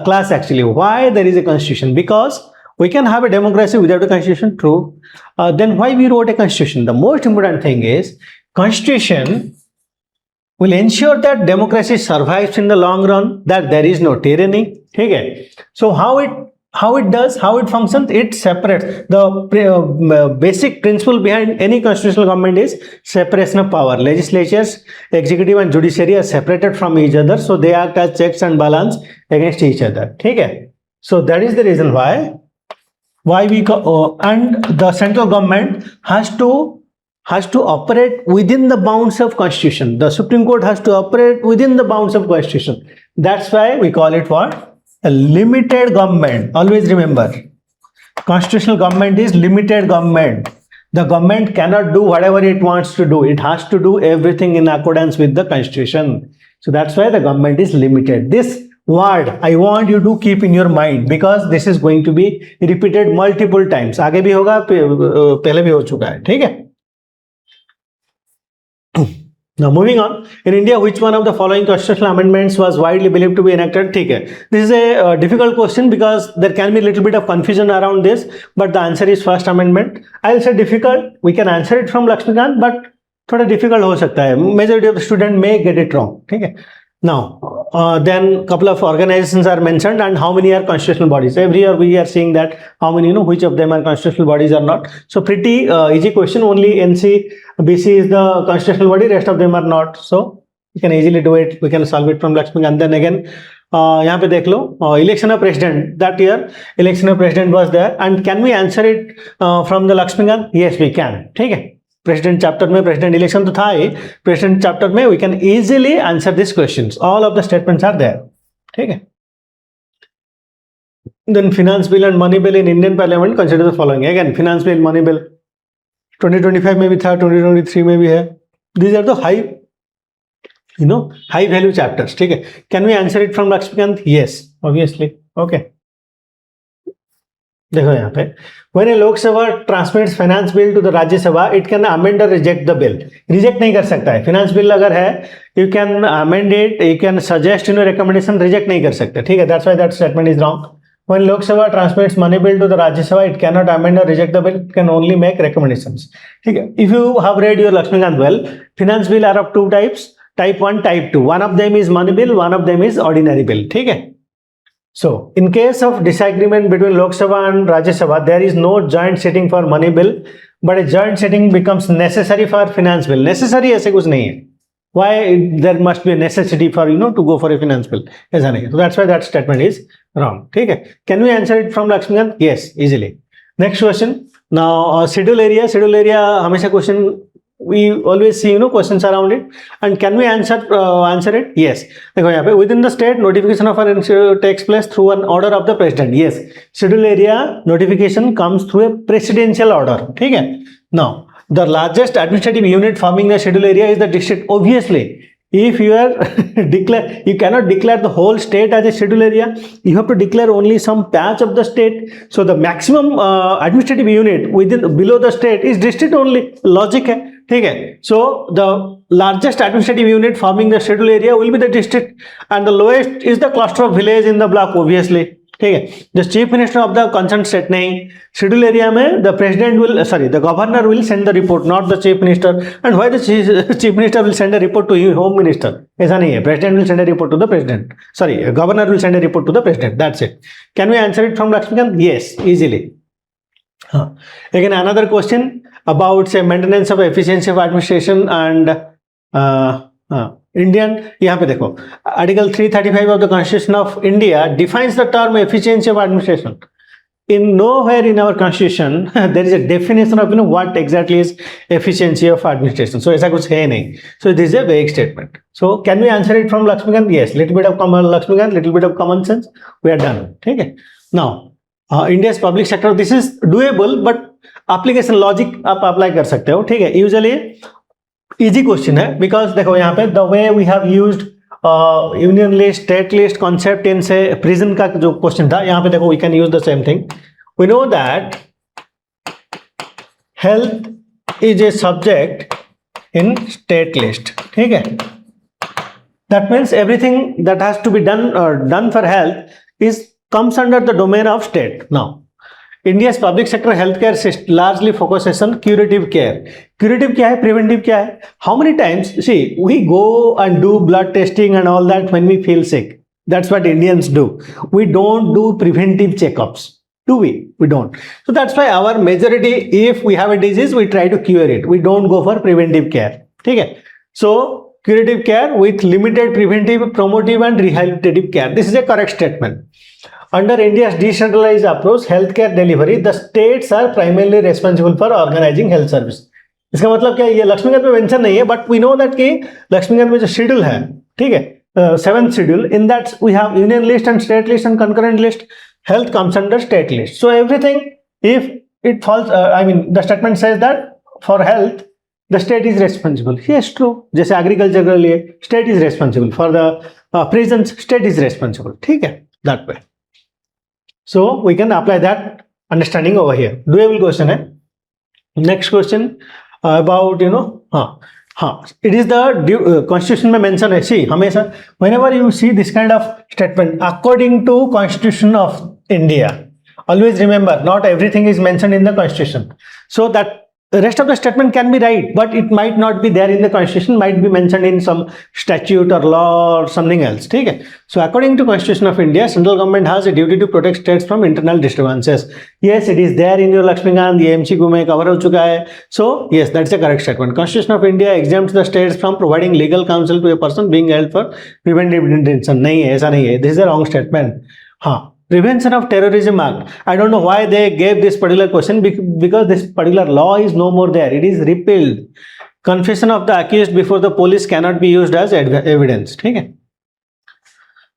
class actually. Why there is a constitution? Because we can have a democracy without a constitution, true. Then why we wrote a constitution? The most important thing is constitution will ensure that democracy survives in the long run, that there is no tyranny, okay? So how it functions, it separates the basic principle behind any constitutional government is separation of power. Legislatures, executive and judiciary are separated from each other, so they act as checks and balance against each other, okay? So that is the reason why we and the central government has to operate within the bounds of constitution. The Supreme Court has to operate within the bounds of constitution. That's why we call it what? A limited government. Always remember, constitutional government is limited government. The government cannot do whatever it wants to do. It has to do everything in accordance with the constitution. So that's why the government is limited. This word I want you to keep in your mind, because this is going to be repeated multiple times. आगे भी होगा, पहले भी हो चुका है, ठीक है। Now moving on, in India which one of the following constitutional amendments was widely believed to be enacted? ठीक है, this is a difficult question because there can be a little bit of confusion around this, but the answer is first amendment. I'll say difficult, we can answer it from Lakshmikant, but थोड़ा difficult हो सकता है, majority of the student may get it wrong, ठीक है। Now then couple of organizations are mentioned and how many are constitutional bodies. Every year we are seeing that how many, which of them are constitutional bodies or not. So pretty easy question. Only NCBC is the constitutional body, rest of them are not. So you can easily do it. We can solve it from Lakshmi. And then again यहाँ पे देख लो election of president. That year election of president was there, and can we answer it from the Lakshmikant? Yes, we can, ठीक है। President chapter में president election तो था ही, president chapter में we can easily answer this questions, all of the statements are there, ठीक है। Then finance bill and money bill in Indian parliament, consider the following. Again finance bill, money bill 2025 में भी था, 2023 में भी है। These are the high value chapters, ठीक है। Can we answer it from Laxmikant? Yes obviously, okay. देखो यहाँ पे when a Lok Sabha transmits finance bill to the Rajya Sabha, it can amend or reject the bill. Reject नहीं कर सकता है। finance bill अगर है, you can amend it, you can suggest recommendation, reject नहीं कर सकते, ठीक है। That's why that statement is wrong. When Lok Sabha transmits money bill to the Rajya Sabha, it cannot amend or reject the bill, it can only make recommendations, ठीक है। If you have read your Lakshmikant well, finance bill are of two types, type 1, type 2. One of them is money bill, one of them is ordinary bill, ठीक है। So, in case of disagreement between Lok Sabha and Rajya Sabha, there is no joint sitting for money bill, but a joint sitting becomes necessary for finance bill. Necessary ऐसे कुछ नहीं है. Why there must be a necessity for to go for a finance bill? ऐसा नहीं है. So that's why that statement is wrong. ठीक है? Can we answer it from Lakshmikant? Yes, easily. Next question. Now schedule area हमेशा question we always see questions around it. And can we answer it? Yes. देखो यहाँ पे within the state notification of an takes place through an order of the president. Yes, schedule area notification comes through a presidential order. ठीक है. Now the largest administrative unit forming the schedule area is the district. Obviously, if you are you cannot declare the whole state as a schedule area. You have to declare only some patch of the state. So the maximum administrative unit below the state is district only. Logic है, ठीक है. So the largest administrative unit forming the schedule area will be the district, and the lowest is the cluster of village in the block. Obviously, ठीक है. The chief minister of the concerned state, नहीं, schedule area में the president will the governor will send the report, not the chief minister. And why the chief minister will send a report to home minister? ऐसा नहीं है. President will send a report to the president. Governor will send a report to the president. That's it. Can we answer it from Lakshmikant? Yes, easily. Again, another question about say maintenance of efficiency of administration and Indian. यहाँ पे देखो, Article 335 of the Constitution of India defines the term efficiency of administration. In nowhere in our constitution there is a definition of what exactly is efficiency of administration. So ऐसा कुछ है नहीं. So this is a vague statement. So can we answer it from Lakshmikant? Yes. Little bit of Lakshmikant, little bit of common sense. We are done. ठीक है. Now India's public sector, this is doable, but application logic आप apply कर सकते हो. ठीक है. Usually easy question है, because देखो यहाँ पे the way we have used union list, state list concept इन से प्रिजन का जो क्वेश्चन था, यहाँ पे देखो we can use the same thing. We know that health is a subject in state list. ठीक है. That means everything that has to be done for health is comes under the domain of state. Now India's public sector healthcare largely focuses on curative care. Curative क्या है, preventive क्या है? How many times, see, we go and do blood testing and all that when we feel sick. That's what Indians do. We don't do preventive checkups. Do we? We don't. So that's why our majority, if we have a disease, we try to cure it. We don't go for preventive care. ठीक है? So curative care with limited preventive, promotive and rehabilitative care. This is a correct statement. Under India's decentralized approach, healthcare delivery, the states are primarily responsible for organizing health service. इसका मतलब क्या है? ये लक्ष्मीकांत में mention नहीं है, but we know that कि लक्ष्मीकांत में जो शेड्यूल है, ठीक है, 7th schedule, in that we have union list and state list and concurrent list. Health comes under state list. So everything if it falls, I mean the statement says that for health the state is responsible. Yes, true. जैसे agriculture के लिए state is responsible. For the prisons, state is responsible. ठीक है, that way. So we can apply that understanding over here. Doable question है. Next question about it is the constitution में mention है. See, हमेशा whenever you see this kind of statement, according to Constitution of India, always remember not everything is mentioned in the Constitution. So that the rest of the statement can be right, but it might not be there in the Constitution, might be mentioned in some statute or law or something else. ठीक है. So according to Constitution of India, central government has a duty to protect states from internal disturbances. Yes, it is there in your Lakshmikant. ये MCQ में cover हो चुका है. So yes, that's a correct statement. Constitution of India exempts the states from providing legal counsel to a person being held for preventive detention. नहीं है, ऐसा नहीं है. This is a wrong statement. हाँ. Prevention of Terrorism Act. I don't know why they gave this particular question, because this particular law is no more there. It is repealed. Confession of the accused before the police cannot be used as evidence. ठीक है.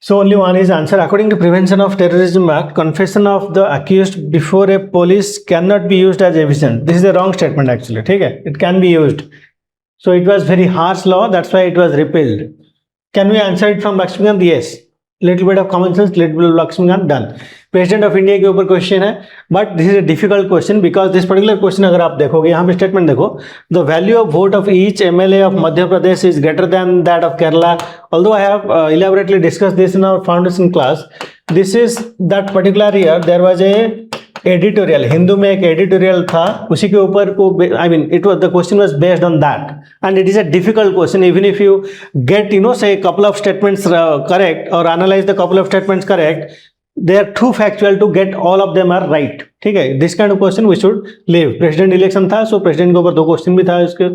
So only one is answer. According to Prevention of Terrorism Act, confession of the accused before a police cannot be used as evidence. This is a wrong statement actually. ठीक है. It can be used. So it was very harsh law. That's why it was repealed. Can we answer it from Lakshmikant? Yes. Little bit of common sense, little bit of Lakshmikant, done. President of India के ऊपर question है, but this is a difficult question because this particular question अगर आप देखोगे यहाँ पे statement देखो, the value of vote of each MLA of Madhya Pradesh is greater than that of Kerala. Although I have elaborately discuss this in our foundation class. This is that particular year there was a editorial, Hindu में एक editorial था, उसी के ऊपर को I mean it was the question was based on that and it is a difficult question. Even if you get से couple of statements correct और analyse the couple of statements correct, they are too factual to get all of them are right. ठीक है, this kind of question we should leave. President election था, so president के ऊपर 2 question भी था इसके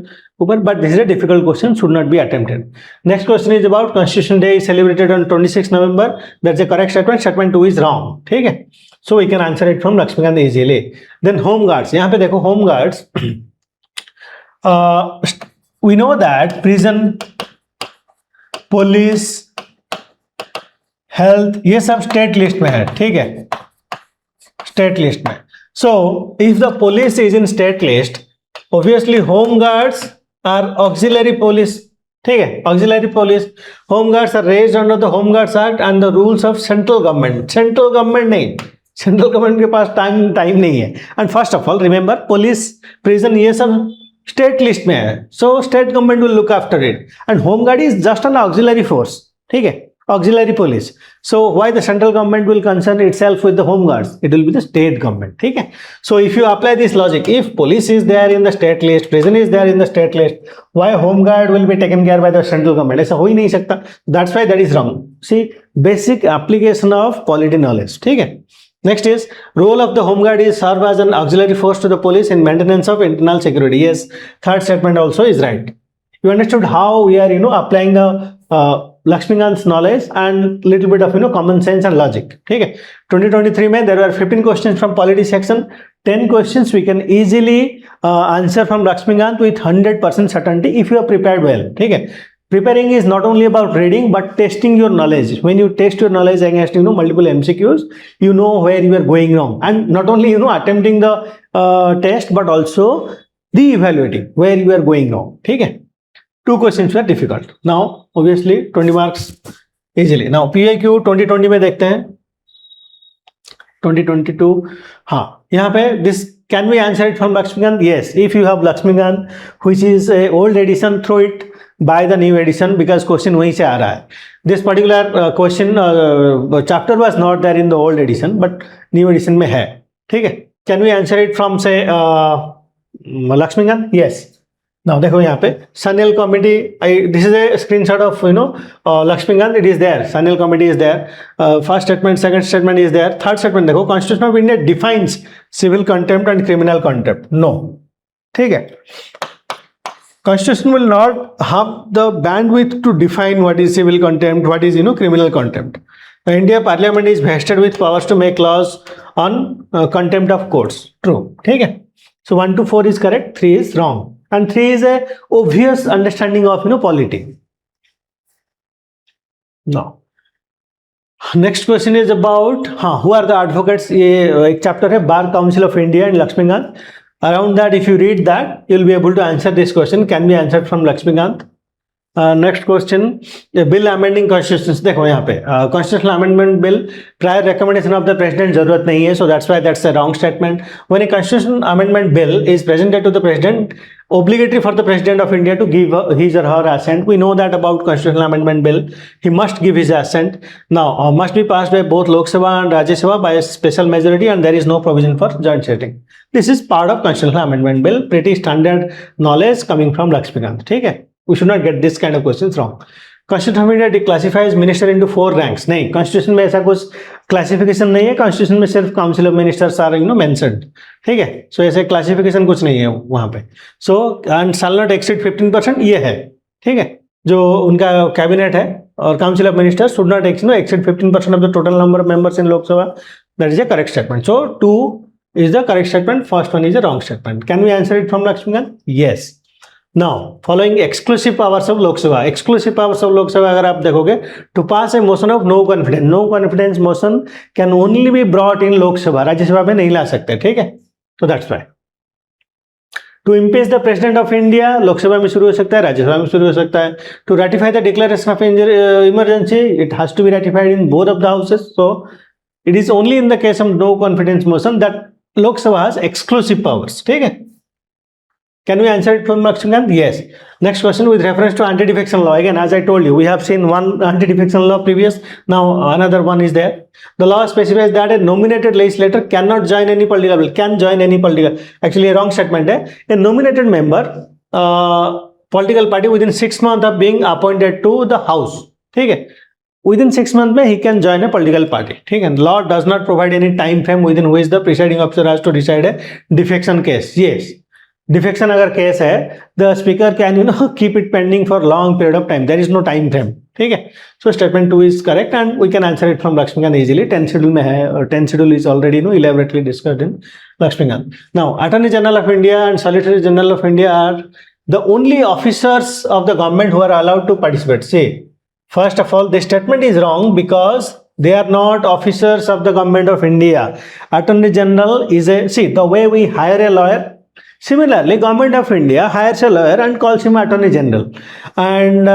ऊपर, but this is a difficult question, should not be attempted. Next question is about constitution day is celebrated on 26 November. That's a correct statement. Statement 2 is wrong. ठीक है, so we can answer it from Laxmikanth easily. Then home guards, यहाँ पे देखो home guards we know that prison, police, health, ये सब state list में है, ठीक है, स्टेट लिस्ट में. So if the police is in state list, obviously home guards are auxiliary police, ठीक है, auxiliary police. Home guards are raised under the home guards act and the rules of central government. Central government नहीं, central government के पास time नहीं है. And first of all remember, police, prison, ये सब state list में है, so state government will look after it. And home guard is just an auxiliary force, ठीक है, auxiliary police. So why the central government will concern itself with the home guards? It will be the state government, ठीक है. So if you apply this logic, if police is there in the state list, prison is there in the state list, why home guard will be taken care by the central government? ऐसा हो ही नहीं सकता. That's why that is wrong. See, basic application of polity knowledge, ठीक है. Next is role of the home guard is serve as an auxiliary force to the police in maintenance of internal security. Yes, third statement also is right. You understood how we are applying the Lakshmikant's knowledge and little bit of common sense and logic. ठीक है. 2023 में there were 15 questions from polity section. 10 questions we can easily answer from Lakshmikant with 100% certainty if you are prepared well. ठीक है. Preparing is not only about reading but testing your knowledge. When you test your knowledge against multiple MCQs, you know where you are going wrong, and not only attempting the test but also the evaluating where you are going wrong. ठीक है. Two questions were difficult. Now, obviously, 20 marks easily. Now, PYQ 2020 में देखते हैं. 2022, हाँ, यहाँ पे this can we answer it from Lakshmikant? Yes, if you have Lakshmikant, which is a old edition, throw it by the new edition because question वहीं से आ रहा है. This particular question chapter was not there in the old edition, but new edition में है. ठीक है. Can we answer it from say Lakshmikant? Yes. Now देखो यहाँ पे Sanil committee, this is a screenshot of Lakshmikant. It is there. Sanil committee is there. First statement, second statement is there. Third statement देखो, Constitution of India defines civil contempt and criminal contempt. No, ठीक है. Constitution will not have the bandwidth to define what is civil contempt, what is criminal contempt. The India Parliament is vested with powers to make laws on contempt of courts. True, ठीक है. So 1 to 4 is correct. 3 is wrong. And 3 is a obvious understanding of polity. Now, next question is about who are the advocates. ये एक chapter है Bar Council of India and Lakshmikant. Around that, if you read that, you'll be able to answer this question. Can be answered from Lakshmikant. Next question, bill amending constitution. देखो यहाँ पे constitutional amendment bill prior recommendation of the president जरूरत नहीं है, so that's why that's a wrong statement. When a constitutional amendment bill is presented to the president, obligatory for the president of India to give his or her assent. We know that about constitutional amendment bill, he must give his assent. Now must be passed by both Lok Sabha and Rajya Sabha by a special majority, and there is no provision for joint sitting. This is part of constitutional amendment bill. Pretty standard knowledge coming from Lakshmikant. ठीक है. We should not get this kind of questions wrong. Constitution of India declassifies minister into 4 ranks. नहीं, Constitution में ऐसा कुछ classification नहीं है. Constitution में सिर्फ Council of Ministers are mentioned. ठीक है. So ऐसे classification कुछ नहीं है वहाँ पे. So and shall not exceed 15%, ये है. ठीक है. जो उनका कैबिनेट है और Council of Ministers should not exceed 15% of the total number of members in Lok Sabha. That is a correct statement. So 2 is the correct statement. First one is a wrong statement. Can we answer it from Lakshmikant? Yes. Now, following exclusive powers of Lok Sabha. Exclusive powers of Lok Sabha अगर आप देखोगे, to pass a motion of no confidence. No confidence motion can only be brought in Lok Sabha. राज्य सभा में नहीं ला सकते, ठीक है. So that's why. To impeach the president of India, लोक सभा में शुरू हो सकता है, राज्य सभा में शुरू हो सकता है. To ratify the declaration of emergency, it has to be ratified in both of the houses. So it is only in the case of no confidence motion that Lok Sabha has exclusive powers. ठीक है. Can we answer it from Lakshmikant? Yes. Next question with reference to anti-defection law. Again, as I told you, we have seen one anti-defection law previous. Now another one is there. The law specifies that a nominated legislator cannot join any political bill. Can join any political. Actually, a wrong statement है. A nominated member, political party within 6 months of being appointed to the house. ठीक है. Within 6 months में he can join a political party. ठीक है. Law does not provide any time frame within which the presiding officer has to decide a defection case. Yes. Defection अगर case है, the speaker can keep it pending for long period of time. There is no time frame. ठीक है. So statement 2 is correct and we can answer it from Laxmikanth easily. 10 schedule में है और 10 schedule is already elaborately discussed in Laxmikanth. Now attorney general of India and solicitor general of India are the only officers of the government who are allowed to participate. See, first of all, this statement is wrong because they are not officers of the government of India. Attorney General is see, the way we hire a lawyer, similarly, Government of India hires a lawyer and calls him Attorney General. And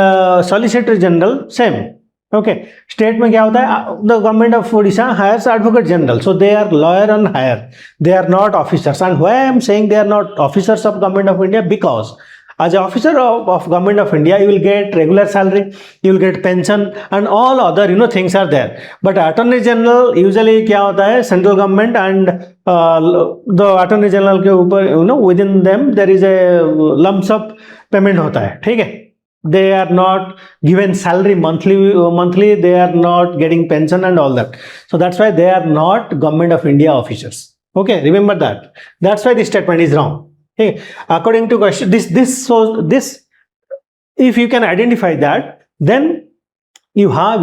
Solicitor General, same. Okay, state में क्या होता है, the government of Odisha hires advocate general, so they are lawyer on hire, they are not officers. And why I am saying they are not officers of government of India, because as an officer of government of India, you will get regular salary, you will get pension and all other things are there. But attorney general usually क्या होता है, central government and the attorney general के ऊपर within them there is a lump sum payment होता है, ठीक है. They are not given salary monthly, they are not getting pension and all that. So that's why they are not government of India officers. Okay, remember that. That's why this statement is wrong. Okay, according to question, this if you can identify that, then you have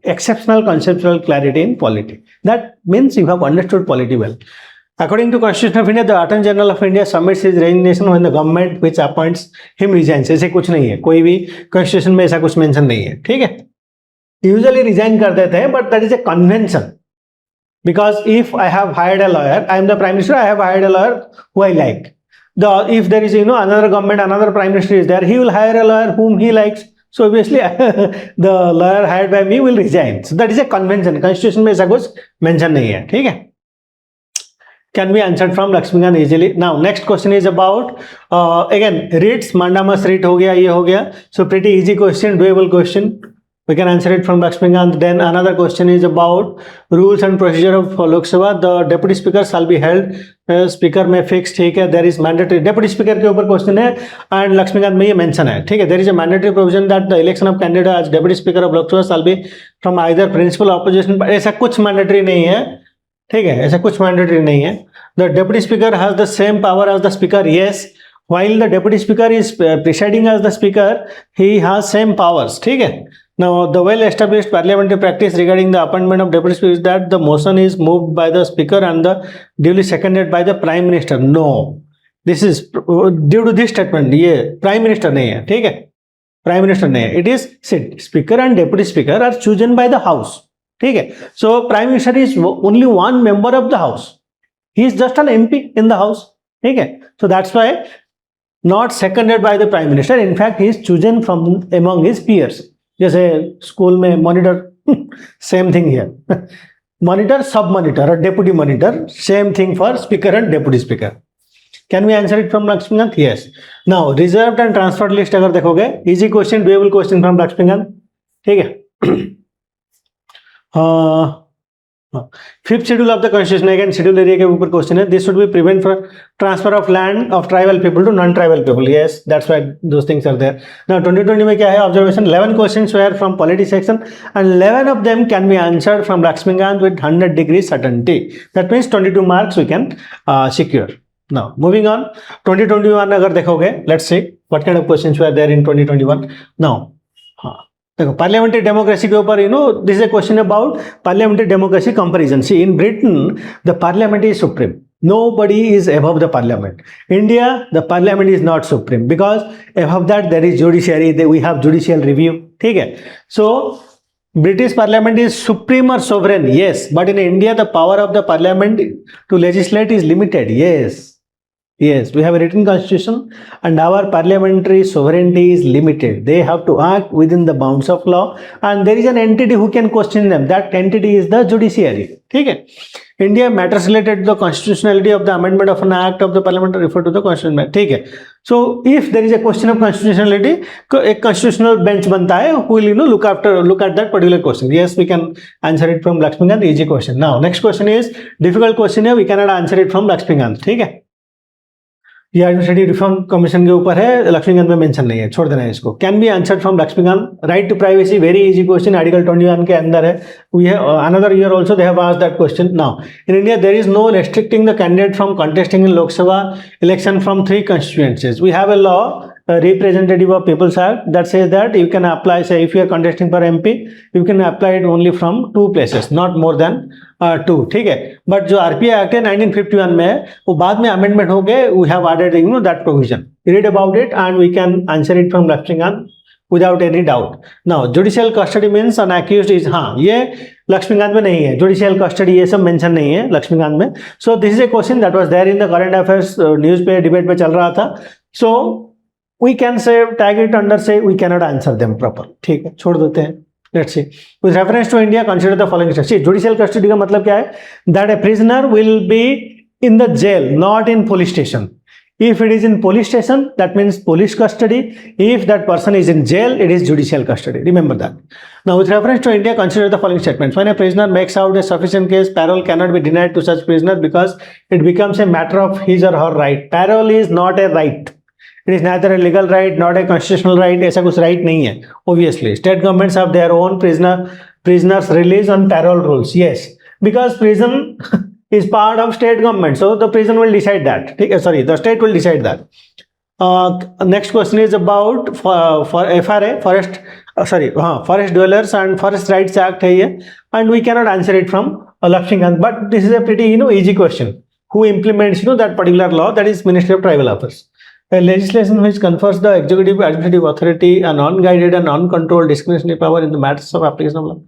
exceptional conceptual clarity in polity. That means you have understood polity well. According to Constitution of India, the Attorney General of India submits his resignation when the government which appoints him resigns. ऐसे कुछ नहीं है, कोई भी Constitution में ऐसा कुछ mention नहीं है, ठीक है. Usually resign कर देते हैं, but that is a convention. Because if I have hired a lawyer, I am the Prime Minister, I have hired a lawyer who I like. If there is another government, another Prime Minister is there, he will hire a lawyer whom he likes. So obviously the lawyer hired by me will resign. So that is a convention. Constitution में ऐसा कुछ mention नहीं है, ठीक है. Can be answered from Lakshmikant easily. Now next question is about again writs, mandamus writ हो गया, ये हो गया. So pretty easy question, doable question. We can answer it from Lakshmikant. Then another question is about rules and procedure of Lok Sabha. The deputy speaker shall be held. Speaker में fix, ठीक है. There is mandatory. Deputy speaker के ऊपर question है and Lakshmikant में ये mention है, ठीक है. There is a mandatory provision that the election of candidate as deputy speaker of Lok Sabha shall be from either principal opposition. ऐसा कुछ mandatory नहीं है, ठीक है. ऐसा कुछ mandatory नहीं है. The deputy speaker has the same power as the speaker. Yes, while the deputy speaker is presiding as the speaker, he has same powers, ठीक है. Now the well established parliamentary practice regarding the appointment of deputy speaker is that the motion is moved by the speaker and the duly seconded by the prime minister. No, this is due to this statement. ये prime minister नहीं है, ठीक है. Prime minister नहीं है. It is speaker and deputy speaker are chosen by the house, ठीक है. So prime minister is only one member of the house. He is just an MP in the house, ठीक है. So that's why not seconded by the prime minister. In fact, he is chosen from among his peers. जैसे school में monitor, same thing here. Monitor, sub monitor और deputy monitor, same thing for speaker and deputy speaker. Can we answer it from Laxmikant? Yes. Now reserved and transferred list अगर देखोगे, easy question, doable question from Laxmikanth, ठीक है. Fifth schedule of the constitution, again schedule area के ऊपर question है. This should be prevent for transfer of land of tribal people to non tribal people. Yes, that's why those things are there. Now 2020 में क्या है observation? 11 questions were from polity section and 11 of them can be answered from Laxmikanth with 100% certainty. That means 22 marks we can secure. Now moving on, 2021 अगर देखोगे, let's see what kind of questions were there in 2021. Now देखो, parliamentary democracy के ऊपर this is a question about parliamentary democracy comparison. C, in Britain the parliament is supreme. Nobody is above the parliament. India, the parliament is not supreme because above that there is judiciary. We have judicial review. ठीक है. So British parliament is supreme or sovereign. Yes, but in India the power of the parliament to legislate is limited. Yes. Yes, we have a written constitution and our parliamentary sovereignty is limited. They have to act within the bounds of law and there is an entity who can question them. That entity is the judiciary. ठीक है. India matters related to the constitutionality of the amendment of an act of the parliament refer to the constitution. ठीक है. So if there is a question of constitutionality, एक constitutional bench बनता है who will look at that particular question. Yes, we can answer it from Lakshmikant. Easy question. Now next question is difficult question है, we cannot answer it from Lakshmikant. ठीक है. ये administrative reform commission के ऊपर है, लक्ष्मीकांत में mention नहीं है, छोड़ देना है इसको. Can be answered from Laxmikanth. Right to privacy, very easy question, article 21 के अंदर है. We have another year also they have asked that question. Now in India there is no restricting the candidate from contesting in Lok Sabha election from 3 constituencies. We have a law representative of People's Act that says that you can apply, say if you are contesting for MP, you can apply it only from 2 places, not more than 2, ठीक है. But जो RPI act है 1951 में है, वो बाद में amendment हो गए, we have added that provision. Read about it and we can answer it from Laxmikanth without any doubt. Now judicial custody means an accused is, हाँ ये लक्ष्मीकांत में नहीं है, जुडिशियल कस्टडी ये सब मेंशन नहीं है लक्ष्मीकांत में. So this is a question that was there in the current affairs, news पे डिबेट पे चल रहा था. So we can say tag it under say we can not answer them proper. ठीक है, छोड़ देते हैं. Let's see. With reference to India consider the following steps. Judicial custody का मतलब क्या है? That a prisoner will be in the jail, not in police station. If it is in police station, that means police custody. If that person is in jail, it is judicial custody. Remember that. Now, with reference to India, consider the following statements. When a prisoner makes out a sufficient case, parole cannot be denied to such prisoner because it becomes a matter of his or her right. Parole is not a right. It is neither a legal right, not a constitutional right. ऐसा कुछ right नहीं है. Obviously, state governments have their own prisoners release on parole rules. Yes, because prison is part of state government, so the prison will decide that. Sorry, the state will decide that. Next question is about for FRA, Forest Dwellers and Forest Rights Act है ये, and we cannot answer it from Lakshmikant, but this is a pretty easy question. Who implements that particular law? That is Ministry of Tribal Affairs. A legislation which confers the executive administrative authority an unguided and uncontrolled discretionary power in the matters of application of law.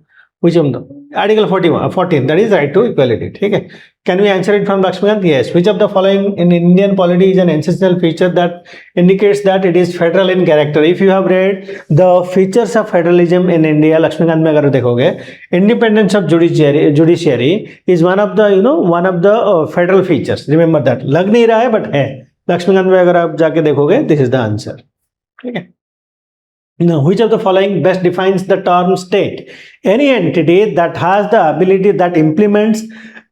Which of them? Article 14, that is right to equality. Okay. Can we answer it from Lakshmikant? Yes. Which of the following in Indian polity is an essential feature that indicates that it is federal in character? If you have read the features of federalism in India, Lakshmikant में अगर देखोगे, independence of judiciary is one of the federal features. Remember that. लग नहीं रहा है but है. Lakshmikant में अगर आप जाके देखोगे, this is the answer. ठीक है. Now, which of the following best defines the term state? Any entity that has the ability that implements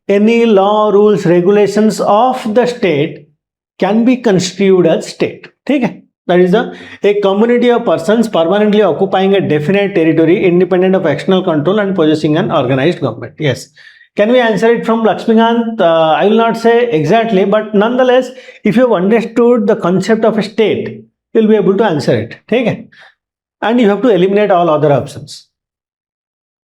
any law, rules, regulations of the state can be construed as state. ठीक है? That is a community of persons permanently occupying a definite territory independent of external control and possessing an organized government. Yes. Can we answer it from Lakshmikant? I will not say exactly, but nonetheless, if you have understood the concept of a state, you will be able to answer it. ठीक है? And you have to eliminate all other options.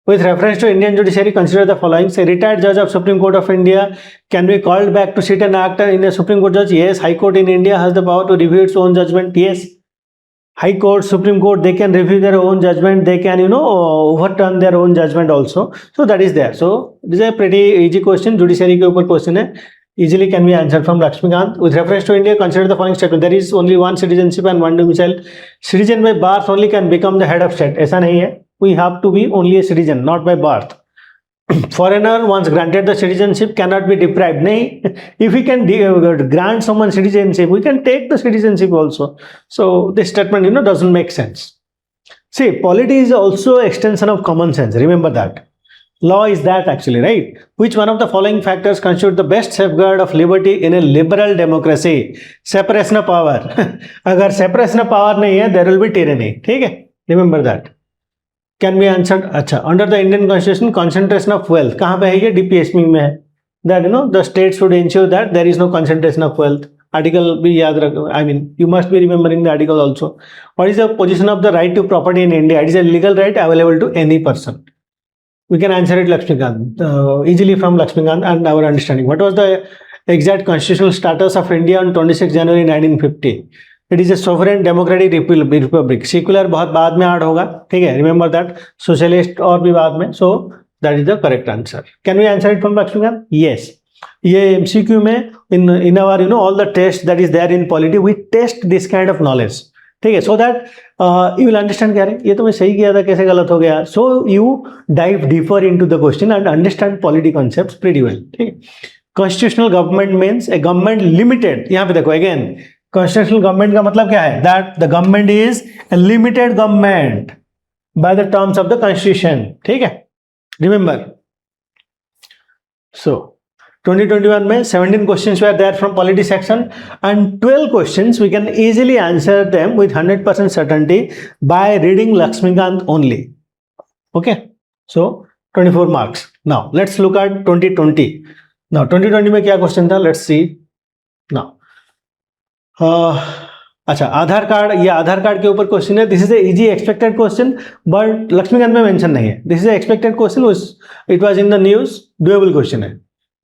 With reference to Indian judiciary, consider the following. Say, retired judge of Supreme Court of India can be called back to sit and act in a Supreme Court judge. Yes. High Court in India has the power to review its own judgment. Yes. High Court, Supreme Court, they can review their own judgment. They can, overturn their own judgment also. So that is there. So this is a pretty easy question. Judiciary के ऊपर question है. Easily can be answered from Lakshmikant. With reference to India, consider the following statement. There is only one citizenship and one domicile. Citizen by birth only can become the head of state. ऐसा नहीं है. We have to be only a citizen, not by birth. Foreigner, once granted the citizenship, cannot be deprived. नहीं. If we can grant someone citizenship, we can take the citizenship also. So this statement, doesn't make sense. See, polity is also extension of common sense. Remember that. Law is that actually, right? Which one of the following factors constitute the best safeguard of liberty in a liberal democracy? Separation of power. अगर separation of power नहीं है, there will be tyranny. ठीक है? Remember that. Can be answered. अच्छा, under the Indian Constitution, concentration of wealth कहाँ पे है ये? DPSM में है. That the state should ensure that there is no concentration of wealth. Article भी याद रखो. I mean, you must be remembering the article also. What is the position of the right to property in India? It is a legal right available to any person. We can answer it Lakshmikant, easily from Lakshmikant and our understanding. What was the exact constitutional status of India on 26 January 1950? It is a sovereign democratic republic. Secular बहुत बाद में add होगा, ठीक है? Remember that. Socialist और भी बाद में. So that is the correct answer. Can we answer it from Lakshmikant? Yes. ये MCQ में in our all the tests that is there in polity, we test this kind of knowledge. ठीक है? So that you will understand क्या ये तो मैं सही किया था, कैसे गलत हो गया. So you dive deeper into the question and understand polity concepts pretty well. ठीक है? Constitutional government means a government limited. यहाँ पे देखो again, constitutional government का मतलब क्या है? That the government is a limited government by the terms of the constitution. ठीक है? Remember. So 2021 में 17 questions were there from polity section and 12 questions we can easily answer them with 100% certainty by reading Lakshmikant only. Okay, so 24 marks. Now let's look at 2020. Now 2020 में क्या question था? Let's see. Now अच्छा, आधार card, ये आधार card के ऊपर question है. This is a easy expected question, but Laxmikanth में mention नहीं है. This is expected question, it was in the news, doable question है.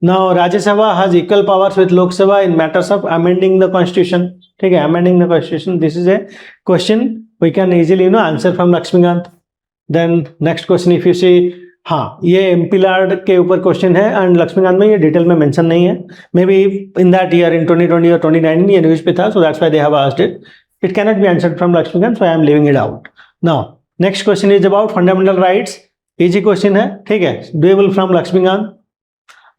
Now Rajya Sabha has equal powers with Lok Sabha in matters of amending the constitution. ठीक है, amending the constitution, this is a question we can easily answer from Laxmikanth. Then next question if you see, हाँ ये MP Lord के ऊपर question है and Laxmikant में ये detail में मेंशन नहीं है. May be in that year in 2020 और 2019 ये न्यूज पे था, so that's why they have asked it. It can not be answered from Laxmikanth, so I am leaving it out. Now next question is about fundamental rights. Easy question है, ठीक है, doable from Laxmikanth.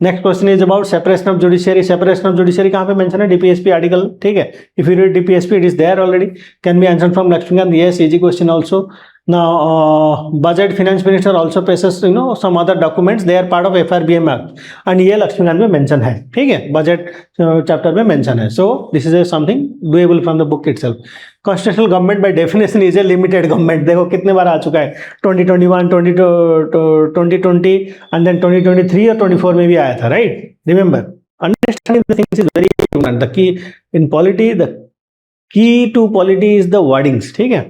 Next question is about separation of judiciary. Separation of judiciary कहाँ पे mention है? DPSP article. ठीक है, if you read DPSP it is there already. Can be answered from Laxmikant. Yes, easy question also. Now, budget finance minister also passes some other documents. They are part of FRBM Act and ये लक्ष्मीकांत में mention है. ठीक है, budget chapter में mention है. सो this is something doable from the book itself. Constitutional government by definition is a limited government. देखो कितने बार आ चुका है, 2021, 2020 एंड देन 2023 और 24 में भी आया था. Right, remember, understanding the things is very important. The key in polity, the key to polity is the wordings. ठीक है,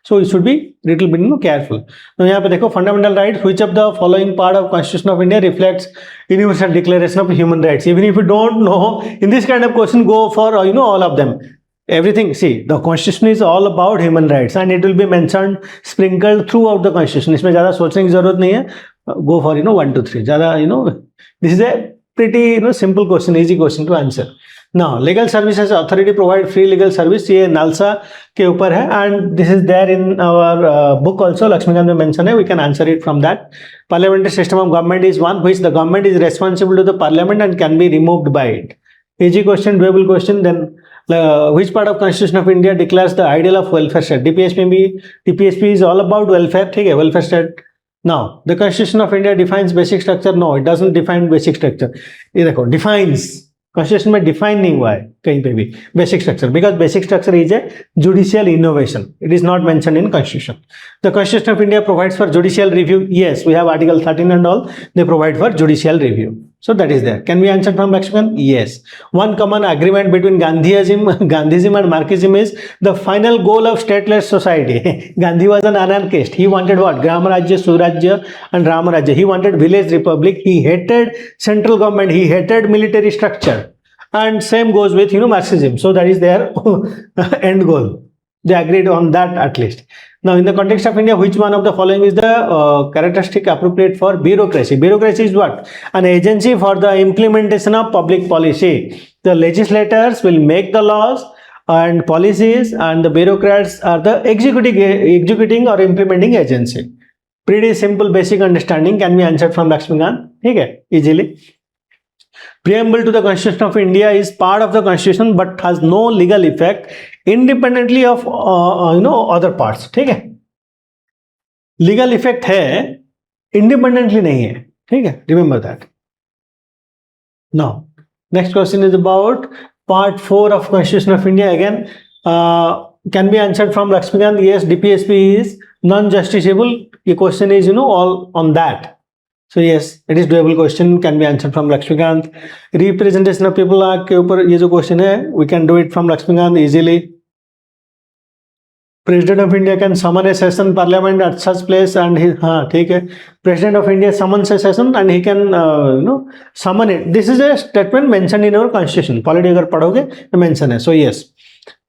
so you should be little bit careful. Now यहाँ पे देखो fundamental rights, which of the following part of Constitution of India reflects Universal Declaration of Human Rights? Even if you don't know, in this kind of question, go for all of them. Everything, see, the Constitution is all about human rights and it will be mentioned, sprinkled throughout the Constitution. इसमें ज़्यादा सोचने की जरूरत नहीं है. Go for 1 to 3. ज़्यादा this is a pretty simple question, easy question to answer. Now, legal services authority provide free legal service. ये NALSA के ऊपर है and this is there in our book also. Laxmikant में mention है. We can answer it from that. Parliamentary system of government is one which the government is responsible to the parliament and can be removed by it. Easy question, doable question. Then which part of Constitution of India declares the ideal of welfare state? DPSP is all about welfare. ठीक है, welfare state. Now, the Constitution of India defines basic structure. No, it doesn't define basic structure. ये देखो, defines. Constitution में define नहीं हुआ है कहीं पे भी basic structure, because basic structure is a judicial innovation. It is not mention in constitution. The constitution of India provides for judicial review. Yes, we have article 13 and all. They provide for judicial review. So that is there. Can we answer from Lakshman? Yes. One common agreement between Gandhism and Marxism is the final goal of stateless society. Gandhi was an anarchist. He wanted what? Gram Rajya, Surajya and Ram Rajya. He wanted village republic. He hated central government. He hated military structure. And same goes with Marxism. So that is their end goal. They agreed on that at least. Now, in the context of India, which one of the following is the characteristic appropriate for bureaucracy? Bureaucracy is what? An agency for the implementation of public policy. The legislators will make the laws and policies, and the bureaucrats are the executing or implementing agency. Pretty simple, basic understanding can be answered from Lakshmikant. Okay, easily. Preamble to the Constitution of India is part of the Constitution but has no legal effect independently of other parts. ठीक है, legal effect है, independently नहीं है. ठीक है, remember that. Now next question is about part 4 of constitution of India. Again can be answered from Laxmikant. Yes, DPSP is non justiciable. ये question is all on that. So yes, it is doable question, can be answered from Lakshmikant. Representation of people act के ऊपर ये जो question है, we can do it from Lakshmikant easily. President of India can summon a session parliament at such place and he, हाँ ठीक है, President of India summons a session and he can summon it. This is a statement mentioned in our constitution. Polity अगर पढ़ोगे तो mention है. So yes,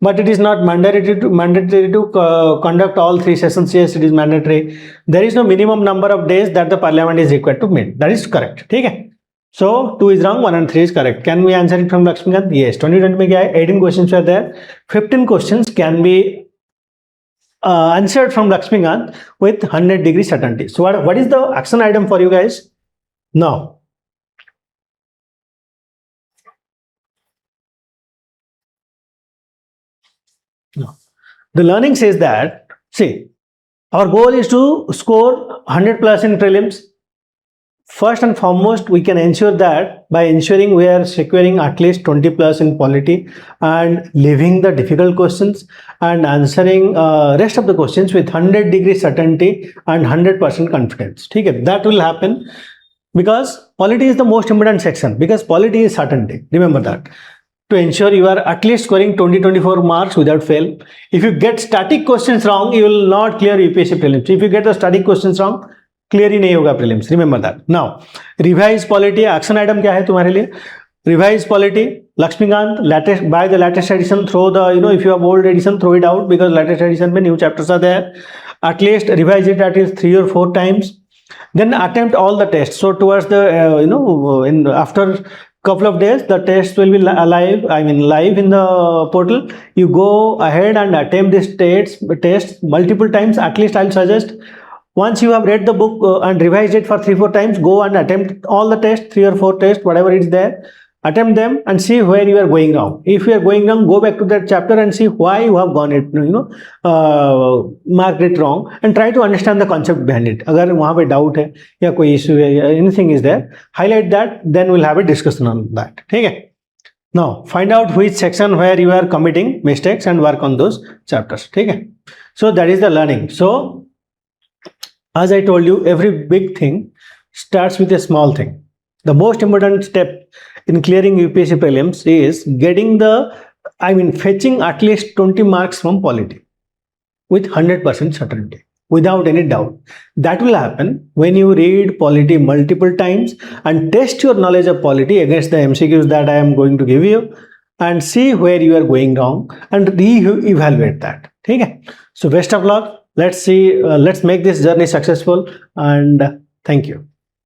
but it is not mandatory to conduct all 3 sessions. Yes, it is mandatory. There is no minimum number of days that the parliament is required to meet. That is correct. ठीक है. So 2 is wrong, 1 and 3 is correct. Can we answer it from Lakshmikant? Yes. 2020 में क्या है? 18 questions were there. 15 questions can be answered from Lakshmikant with 100% certainty. So what is the action item for you guys? Now, the learning says that, see, our goal is to score 100 plus in prelims. First and foremost, we can ensure that by ensuring we are securing at least 20 plus in polity and leaving the difficult questions and answering rest of the questions with 100% certainty and 100% confidence. ठीक है, that will happen because polity is the most important section, because polity is certainty. Remember that. to ensure you are at least scoring 20-24 marks without fail. If you get static questions wrong, you will not clear UPSC prelims. If you get the static questions wrong, clear ही नहीं होगा prelims. Remember that. Now, revise polity. Action item क्या है तुम्हारे लिए? Revise polity. Lakshmikant, latest, buy the latest edition. Throw the, if you have old edition, throw it out, because latest edition में new chapters are there. At least revise it at least 3 or 4 times. Then attempt all the tests. So towards the after couple of days, the tests will be live in the portal. You go ahead and attempt this test multiple times. At least I'll suggest, once you have read the book and revised it for 3-4 times, go and attempt all the tests, 3 or 4 tests, whatever is there. Attempt them and see where you are going wrong. If you are going wrong, go back to that chapter and see why you have gone it, marked it wrong, and try to understand the concept behind it. अगर वहाँ पे doubt है या कोई issue है या anything is there, highlight that. Then we'll have a discussion on that. ठीक है? Now find out which section where you are committing mistakes and work on those chapters. ठीक है? So that is the learning. So as I told you, every big thing starts with a small thing. The most important step in clearing UPSC prelims is getting fetching at least 20 marks from polity with 100% certainty, without any doubt. That will happen when you read polity multiple times and test your knowledge of polity against the MCQs that I am going to give you, and see where you are going wrong and re-evaluate that. Okay? So best of luck. Let's see, let's make this journey successful, and thank you.